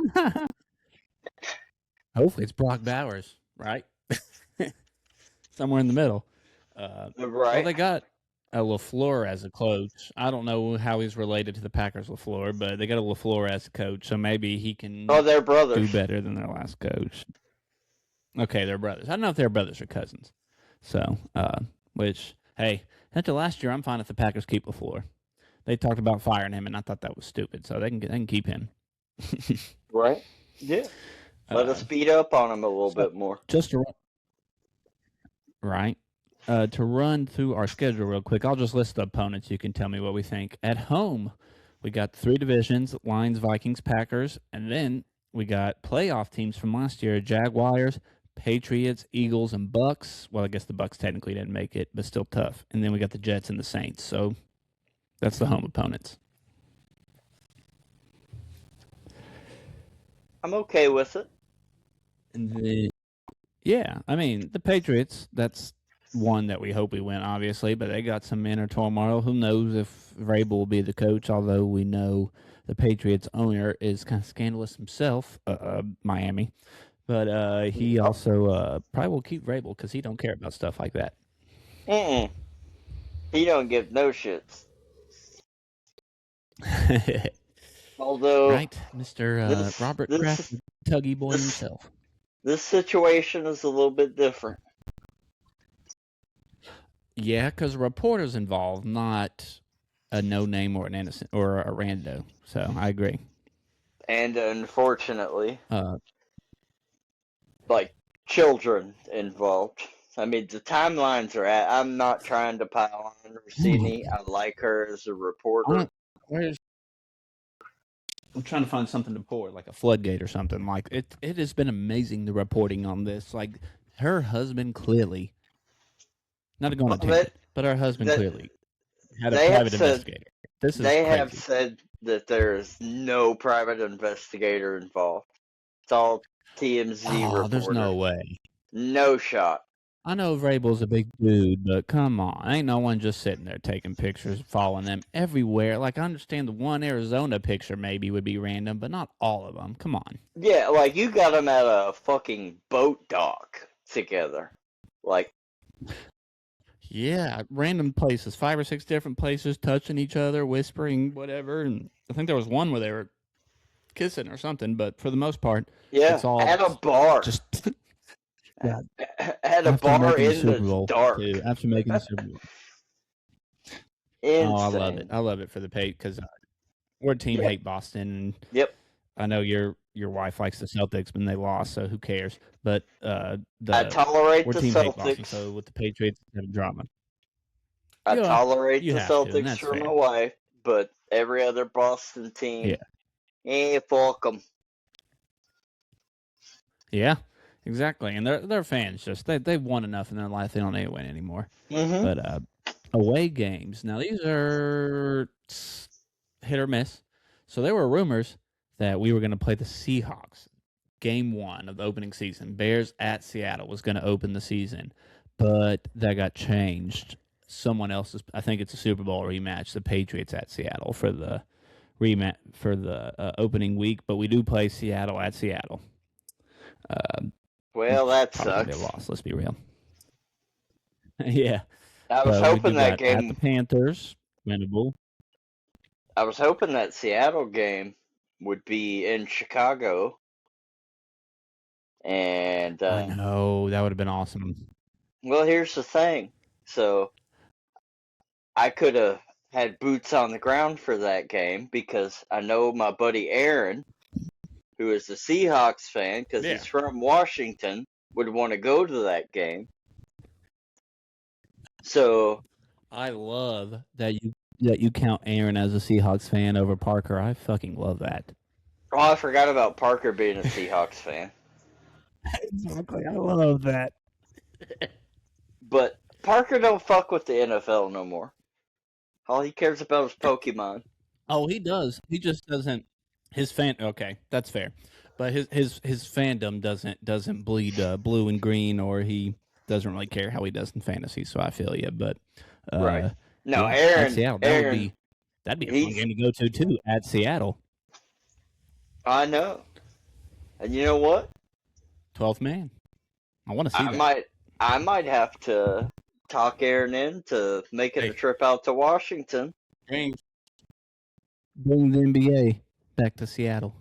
Hopefully, it's Brock Bowers, right? Somewhere in the middle. Right. Well, they got a LaFleur as a coach. I don't know how he's related to the Packers LaFleur, but they got a LaFleur as a coach, so maybe he can they're brothers. do better than their last coach. Okay, they're brothers. I don't know if they're brothers or cousins. So, which, hey, after last year, I'm fine if the Packers keep LaFleur. They talked about firing him, and I thought that was stupid, so they can keep him. Right? Yeah. Let us beat up on him a little bit more. Just to to run through our schedule real quick, I'll just list the opponents. You can tell me what we think. At home, we got 3 divisions: Lions, Vikings, Packers, and then we got playoff teams from last year: Jaguars, Patriots, Eagles, and Bucks. Well, I guess the Bucks technically didn't make it, but still tough. And then we got the Jets and the Saints. So that's the home opponents. I'm okay with it. Yeah, I mean, the Patriots, that's one that we hope we win, obviously, but they got some inner turmoil. Who knows if Vrabel will be the coach, although we know the Patriots owner is kind of scandalous himself, Miami. But he also probably will keep Vrabel because he don't care about stuff like that. He don't give no shits. Although, right, Mr. Robert Kraft, Tuggy Boy himself. This situation is a little bit different. Yeah, because a reporter's involved, not a no-name or an innocent or a rando. So I agree. And unfortunately, like children involved. I mean, the timelines are at. I'm not trying to pile on Rossini. I like her as a reporter. I'm trying to find something to pour, like a floodgate or something. Like it has been amazing the reporting on this. Like her husband clearly, not going to take it, but her husband clearly had a private investigator. They have said that there is no private investigator involved. It's all TMZ reporter. There's no way. No shot. I know Vrabel's a big dude, but come on. Ain't no one just sitting there taking pictures, following them everywhere. Like, I understand the one Arizona picture maybe would be random, but not all of them. Come on. Yeah, like, you got them at a fucking boat dock together. Like... Yeah, random places. 5 or 6 different places, touching each other, whispering, whatever. And I think there was one where they were kissing or something, but for the most part, it's all... at a bar. Just... Yeah. At a bar in the dark. Too, after making the Super Bowl. Insane. Oh, I love it. I love it for the pay because we're a team hate Boston. Yep. I know your wife likes the Celtics, but they lost, so who cares? But I tolerate the Celtics. Boston, so with the Patriots, have drama. I tolerate the Celtics for my wife, but every other Boston team, fuck them. Yeah. exactly. And they're fans. Just they've won enough in their life. They don't need to win anymore. Mm-hmm. But away games. Now these are hit or miss. So there were rumors that we were going to play the Seahawks. Game 1 of the opening season. Bears at Seattle was going to open the season, but that got changed. Someone else's. I think it's a Super Bowl rematch. The Patriots at Seattle for the rematch for the opening week, but we do play Seattle at Seattle. Well, that Probably gonna be a sucks. loss. Let's be real. Yeah, I was but we hoping do that got at game. the Panthers, winnable. I was hoping that Seattle game would be in Chicago, and I know that would have been awesome. well, here's the thing. So I could have had boots on the ground for that game because I know my buddy Aaron, who is a Seahawks fan because Yeah. he's from Washington, would want to go to that game. So I love that you count Aaron as a Seahawks fan over Parker. I fucking love that. oh, I forgot about Parker being a Seahawks fan. Exactly, I love that. But Parker don't fuck with the NFL no more. All he cares about is Pokemon. Oh, he does. He just doesn't. His fan. Okay, that's fair. But his fandom doesn't bleed blue and green, or he doesn't really care how he does in fantasy. So I feel you. But Right. No, yeah, at Aaron. Seattle, Aaron. that'd be a fun game to go to too at Seattle. I know. And you know what? 12th man. I want to see that. I might have to talk Aaron into making a trip out to Washington. Bring the NBA back to Seattle.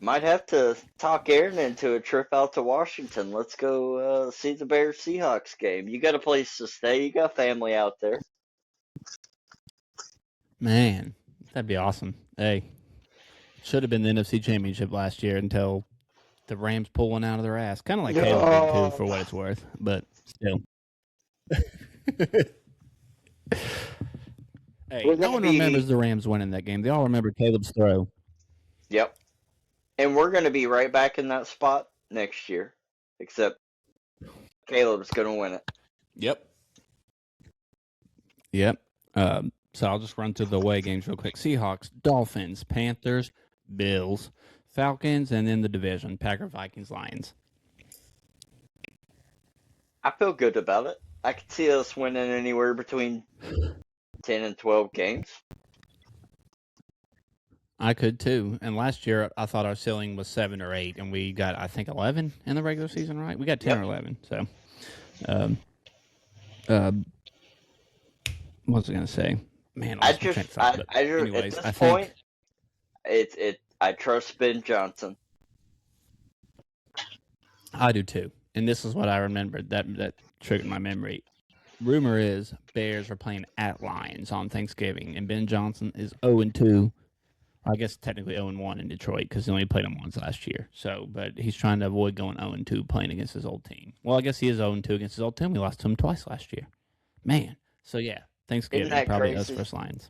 Might have to talk Aaron into a trip out to Washington. Let's go see the Bears Seahawks game. You got a place to stay. You got family out there. Man, that'd be awesome. Hey, should have been the NFC Championship last year until the Rams pull one out of their ass. Kind of like Caleb did too, for what it's worth. But still. Hey, no one remembers the Rams winning that game. They all remember Caleb's throw. Yep. And we're going to be right back in that spot next year. Except Caleb's going to win it. Yep. So I'll just run through the away games real quick. Seahawks, Dolphins, Panthers, Bills, Falcons, and then the division, Packers, Vikings, Lions. I feel good about it. I could see us winning anywhere between 10 and 12 games. I could too. And last year, I thought our ceiling was 7 or 8, and we got, I think, 11 in the regular season, right? We got 10 or 11. So, what was I going to say? Man, at this point, I trust Ben Johnson. I do too. And this is what I remembered that triggered my memory. Rumor is Bears are playing at Lions on Thanksgiving, and Ben Johnson is 0-2. I guess technically 0-1 in Detroit because he only played them once last year. So, but he's trying to avoid going 0-2 playing against his old team. Well, I guess he is 0-2 against his old team. We lost to him twice last year. Man. So, yeah, Thanksgiving, probably us versus Lions.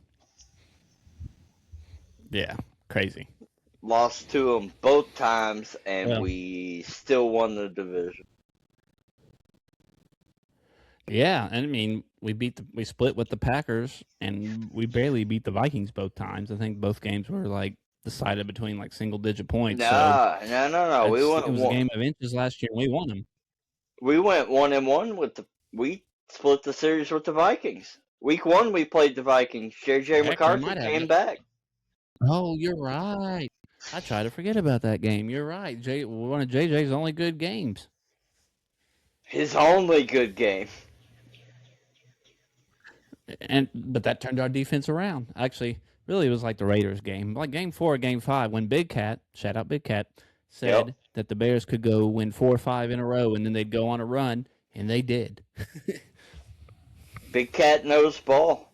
Yeah, crazy. Lost to them both times, and we still won the division. Yeah, and I mean, we split with the Packers, and we barely beat the Vikings both times. I think both games were like decided between like single-digit points. No. We won. It was a game of inches last year, and we won them. We went 1-1 we split the series with the Vikings. Week 1, we played the Vikings. JJ McCarthy came back. Oh, you're right. I try to forget about that game. You're right. One of JJ's only good games. His only good game. But that turned our defense around. Actually, really, it was like the Raiders game. Like game 4 or game 5, when Big Cat, shout out Big Cat, said that the Bears could go win 4 or 5 in a row, and then they'd go on a run, and they did. Big Cat knows ball.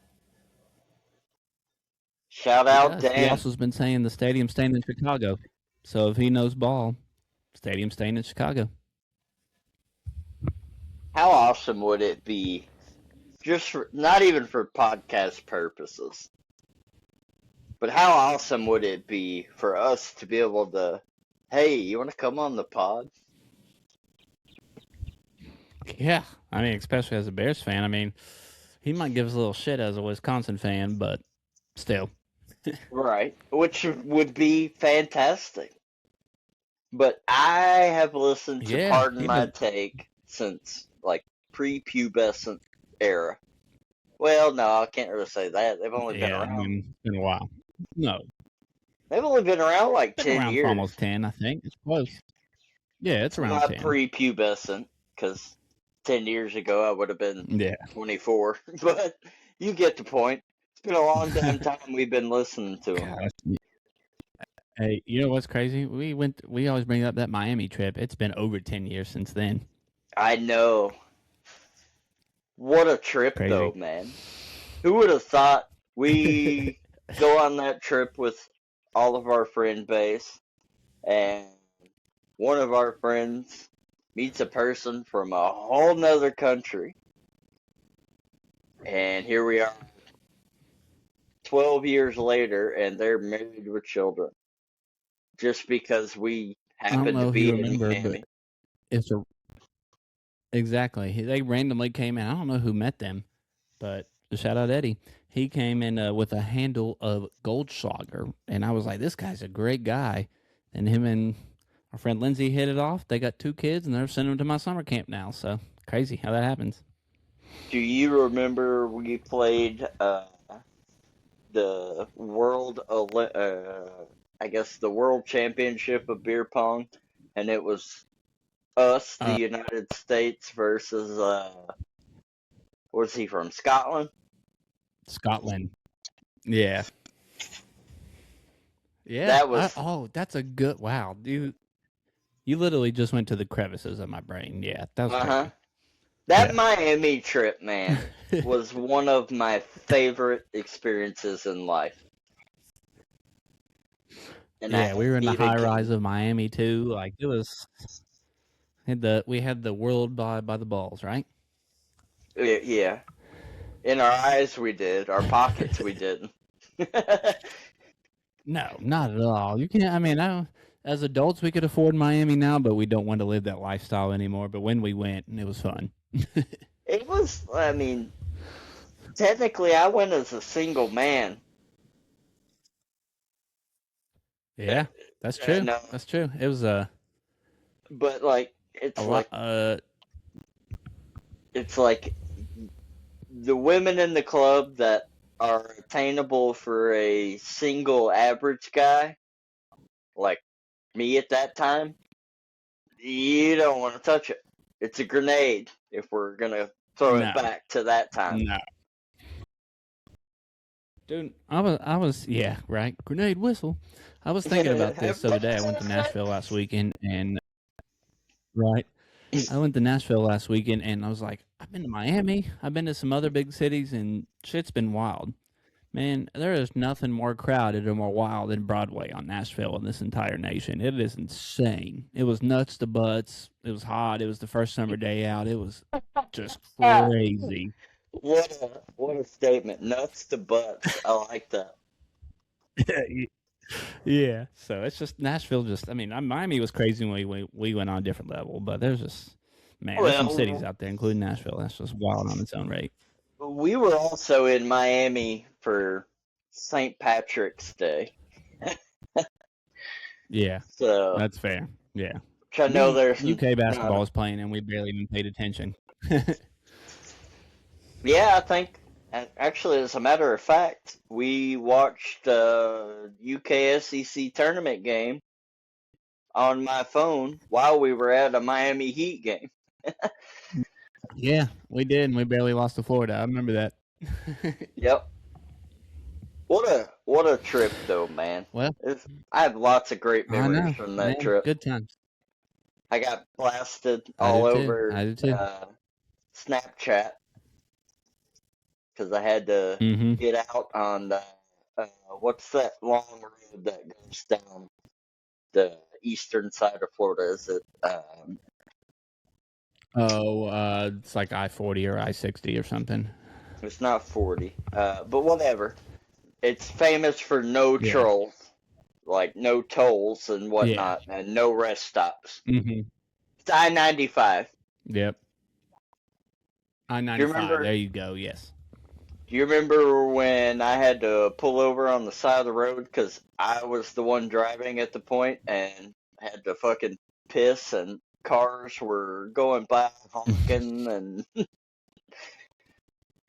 Shout out Dan. He also has been saying the stadium's staying in Chicago. So if he knows ball, stadium's staying in Chicago. How awesome would it be, not even for podcast purposes, but how awesome would it be for us to be able to Hey, you want to come on the pod? Yeah, I mean, especially as a Bears fan. I mean, he might give us a little shit as a Wisconsin fan, but still. Right, which would be fantastic. But I have listened to Yeah, Pardon he My does. Take since like pre-pubescent era. Well, no, I can't really say that. They've only been Yeah, I around. mean, it's been a while. No, They've only been around like been 10 around for years. almost 10, I think. It's close. Yeah, it's It's around not 10. pre-pubescent because 10 years ago I would have been Yeah. 24. But you get the point. It's been a long damn time we've been listening to them. Gosh. Hey, you know what's crazy? We always bring up that Miami trip. It's been over 10 years since then. I know. What a trip, though, Crazy. man. Who would have thought we go on that trip with all of our friend base and one of our friends meets a person from a whole nother country, and here we are 12 years later and they're married with children just because we I don't happen to know if you be in remember, but Miami. it's a exactly. They randomly came in. I don't know who met them, but shout out Eddie. He came in with a handle of Goldschlager, and I was like, "This guy's a great guy." And him and our friend Lindsay hit it off. They got 2 kids, and they're sending them to my summer camp now. So crazy how that happens. Do you remember we played the I guess the World Championship of beer pong, and it was us, the Uh, United States, versus was he from Scotland? Scotland. Yeah, yeah. That was That's a good. Wow, dude. You literally just went to the crevices of my brain. Yeah, that was uh-huh. crazy. That Yeah. Miami trip, man, was one of my favorite experiences in life. And I Yeah, we were hadn't in the even high rise con- of Miami too. Like it was we had the world by the balls, right? yeah. In our eyes we did, our pockets we didn't. No, not at all. You can't. I mean, as adults, we could afford Miami now, but we don't want to live that lifestyle anymore. But when we went, it was fun. It was, I mean, technically I went as a single man. Yeah, that's true. And That's true. It was but like a lot. it's like the women in the club that are attainable for a single average guy, like me at that time, you don't want to touch it. It's a grenade if we're gonna throw it No, back to that time. no, dude. Yeah, right. Grenade whistle. I was thinking about this the other day. I went to Nashville last weekend, and right. I went to Nashville last weekend, and I was like, I've been to Miami, I've been to some other big cities, and shit's been wild. Man, there is nothing more crowded or more wild than Broadway on Nashville in this entire nation. It is insane. It was nuts to butts. It was hot. It was the first summer day out. It was just crazy. What a statement. Nuts to butts. I like that. Yeah. So it's just Nashville. I mean, Miami was crazy when we went on a different level, but there's some cities Well, out there, including Nashville. That's just wild on its own rate. we were also in Miami for St. Patrick's Day. Yeah, So, that's fair. Yeah. which I know there's UK not basketball a, was playing, and we barely even paid attention. yeah, I think, actually, as a matter of fact, we watched a UK SEC tournament game on my phone while we were at a Miami Heat game. Yeah, we did, and we barely lost to Florida. I remember that. Yep. What a trip though, man. Well, I have lots of great I memories know, from that man. trip. Good times. I got blasted I all did too. over I did too. Snapchat because I had to Mm-hmm. get out on the what's that long road that goes down the eastern side of Florida? Is it? Oh, it's like I-40 or I-60 or something. It's not 40, but whatever. It's famous for no Yeah. trolls. like no tolls and Yeah. whatnot, and no rest stops. Mm-hmm. It's I-95. Yep. Do you I-95. remember? There you go. Yes. Do you remember when I had to pull over on the side of the road because I was the one driving at the point and had to fucking piss and cars were going by honking and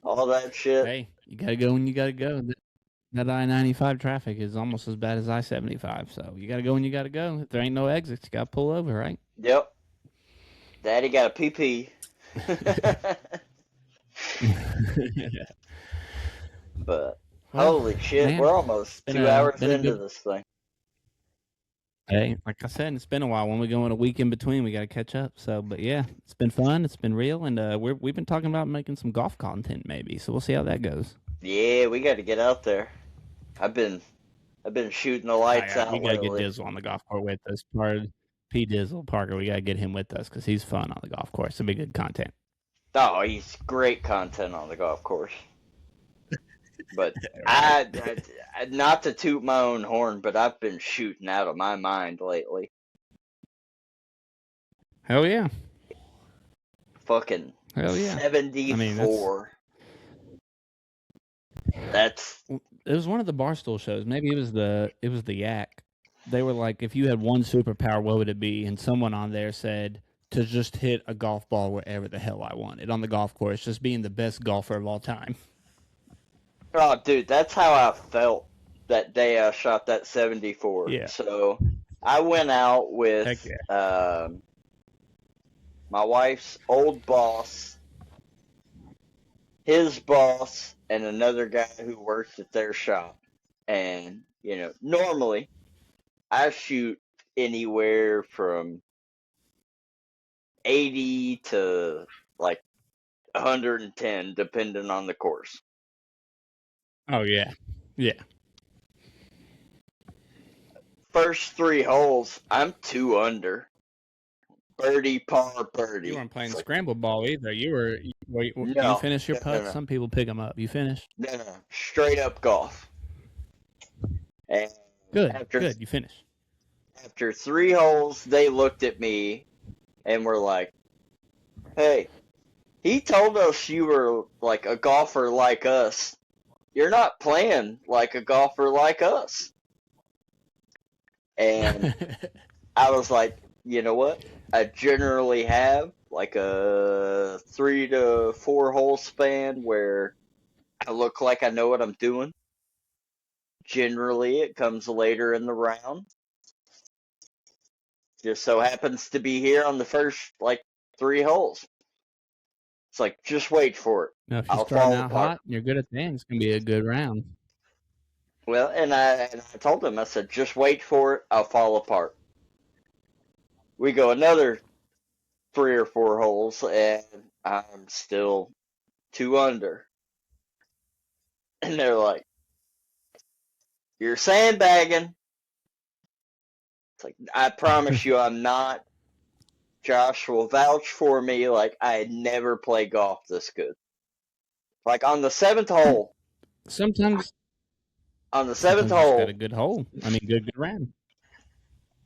all that shit? Hey, you gotta go when you gotta go. That I-95 traffic is almost as bad as I-75. So you gotta go when you gotta go. If there ain't no exits, you gotta pull over, right? Yep. Daddy got a PP. But Well, holy shit, man, we're almost been 2 hours a into good. this thing. Hey, like I said, it's been a while. When we go in a week in between, we got to catch up. So, but yeah, it's been fun. It's been real, and we've been talking about making some golf content maybe. So we'll see how that goes. Yeah, we got to get out there. I've been shooting the lights We out got to get lately. Dizzle on the golf course with us. P Dizzle Parker. We got to get him with us because he's fun on the golf course. It'll be good content. Oh, he's great content on the golf course. But Right. I not to toot my own horn, but I've been shooting out of my mind lately. Hell yeah. Fucking Hell yeah. 74. That's It was one of the Barstool shows. Maybe it was the Yak. They were like, if you had one superpower, what would it be? And someone on there said to just hit a golf ball wherever the hell I wanted on the golf course, just being the best golfer of all time. oh, dude, that's how I felt that day I shot that 74. Yeah. So I went out with Heck yeah. my wife's old boss, his boss, and another guy who works at their shop. And, you know, normally I shoot anywhere from 80 to like 110, depending on the course. Oh yeah. Yeah. First 3 holes, I'm 2 under. Birdie, par, birdie. You weren't playing scramble ball either. You No, finished your no, putts. no. Some people pick them up. You finished. No, straight up golf. And Good. You finished. after 3 holes, they looked at me and were like, "Hey, he told us you were like a golfer like us. You're not playing like a golfer like us." And I was like, you know what? I generally have like a 3 to 4 hole span where I look like I know what I'm doing. Generally, it comes later in the round. Just so happens to be here on the first like 3 holes. It's like, just wait for it. Now, if you're starting out hot and you're good at the end, it's gonna be a good round. Well, and I told him, I said, just wait for it. I'll fall apart. We go another 3 or 4 holes, and I'm still 2 under. And they're like, "You're sandbagging." It's like, I promise you, I'm not. Josh will vouch for me. Like, I had never played golf this good. Like on the 7th hole. Sometimes On the 7th hole. Got a good hole. I mean, good round.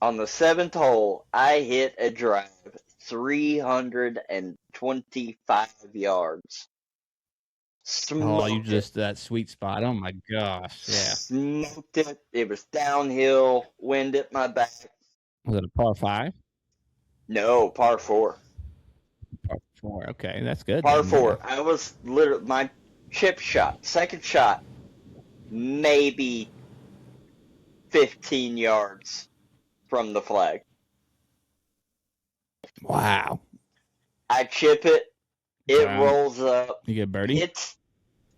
On the 7th hole, I hit a drive 325 yards. Smoked you just that sweet spot. Oh my gosh, yeah. Smoked it. It was downhill, wind at my back. Was it a par 5? No, par 4. Par 4. Okay, that's good. Par 4. I was literally my chip shot, second shot, maybe 15 yards from the flag. Wow. I chip it. It rolls up. You get birdie?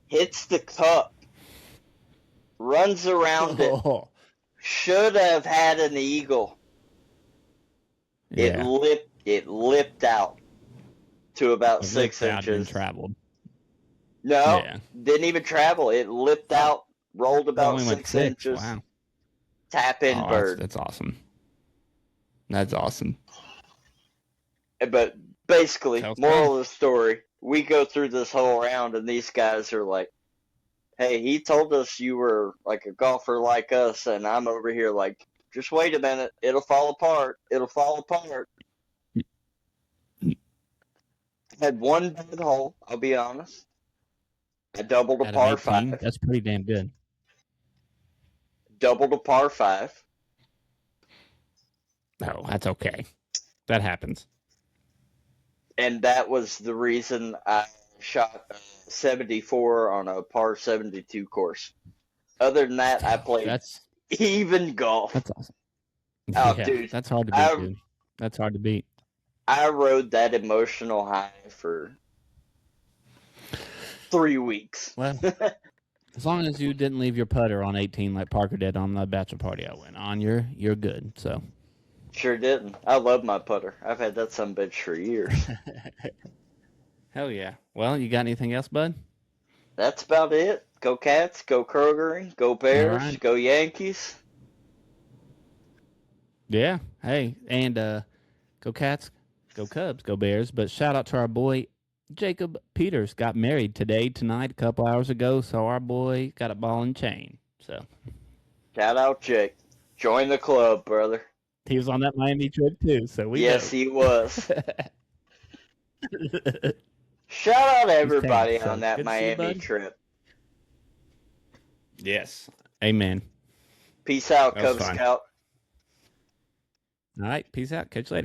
Hits the cup. Runs around it. Should have had an eagle. Yeah. It lipped out to about 6 inches. And traveled. No, didn't even travel. It lipped out, rolled about 6 inches. Wow. Tap in bird. That's awesome. That's awesome. But basically, moral of the story, we go through this whole round and these guys are like, Hey, he told us you were like a golfer like us, and I'm over here like, just wait a minute, it'll fall apart. It'll fall apart. Had one bad hole, I'll be honest. I doubled a Out of par 18, five. that's pretty damn good. Doubled a par five. Oh, that's okay. That happens. And that was the reason I shot 74 on a par 72 course. Other than that, I played That's even golf. that's awesome. Oh, Yeah, dude, that's hard to beat, I dude. That's hard to beat. I rode that emotional high for 3 weeks. Well, as long as you didn't leave your putter on 18 like Parker did on the bachelor party I went on, you're good. So Sure didn't. I love my putter. I've had that some bitch for years. hell yeah. Well, you got anything else, bud? That's about it. Go Cats, go Kroger, go All Bears, right. go Yankees. Yeah. Hey, and go Cats, go Cubs, go Bears. But shout out to our boy Jacob Peters. Got married tonight, a couple hours ago. So our boy got a ball and chain. So Shout out Jake. Join the club, brother. he was on that Miami trip too. So we Yes, know. he was. Shout out everybody So on that good to see you, Miami bud. trip. Yes. Amen. Peace out, That was Cub fun. Scout. All right. Peace out. Catch you later.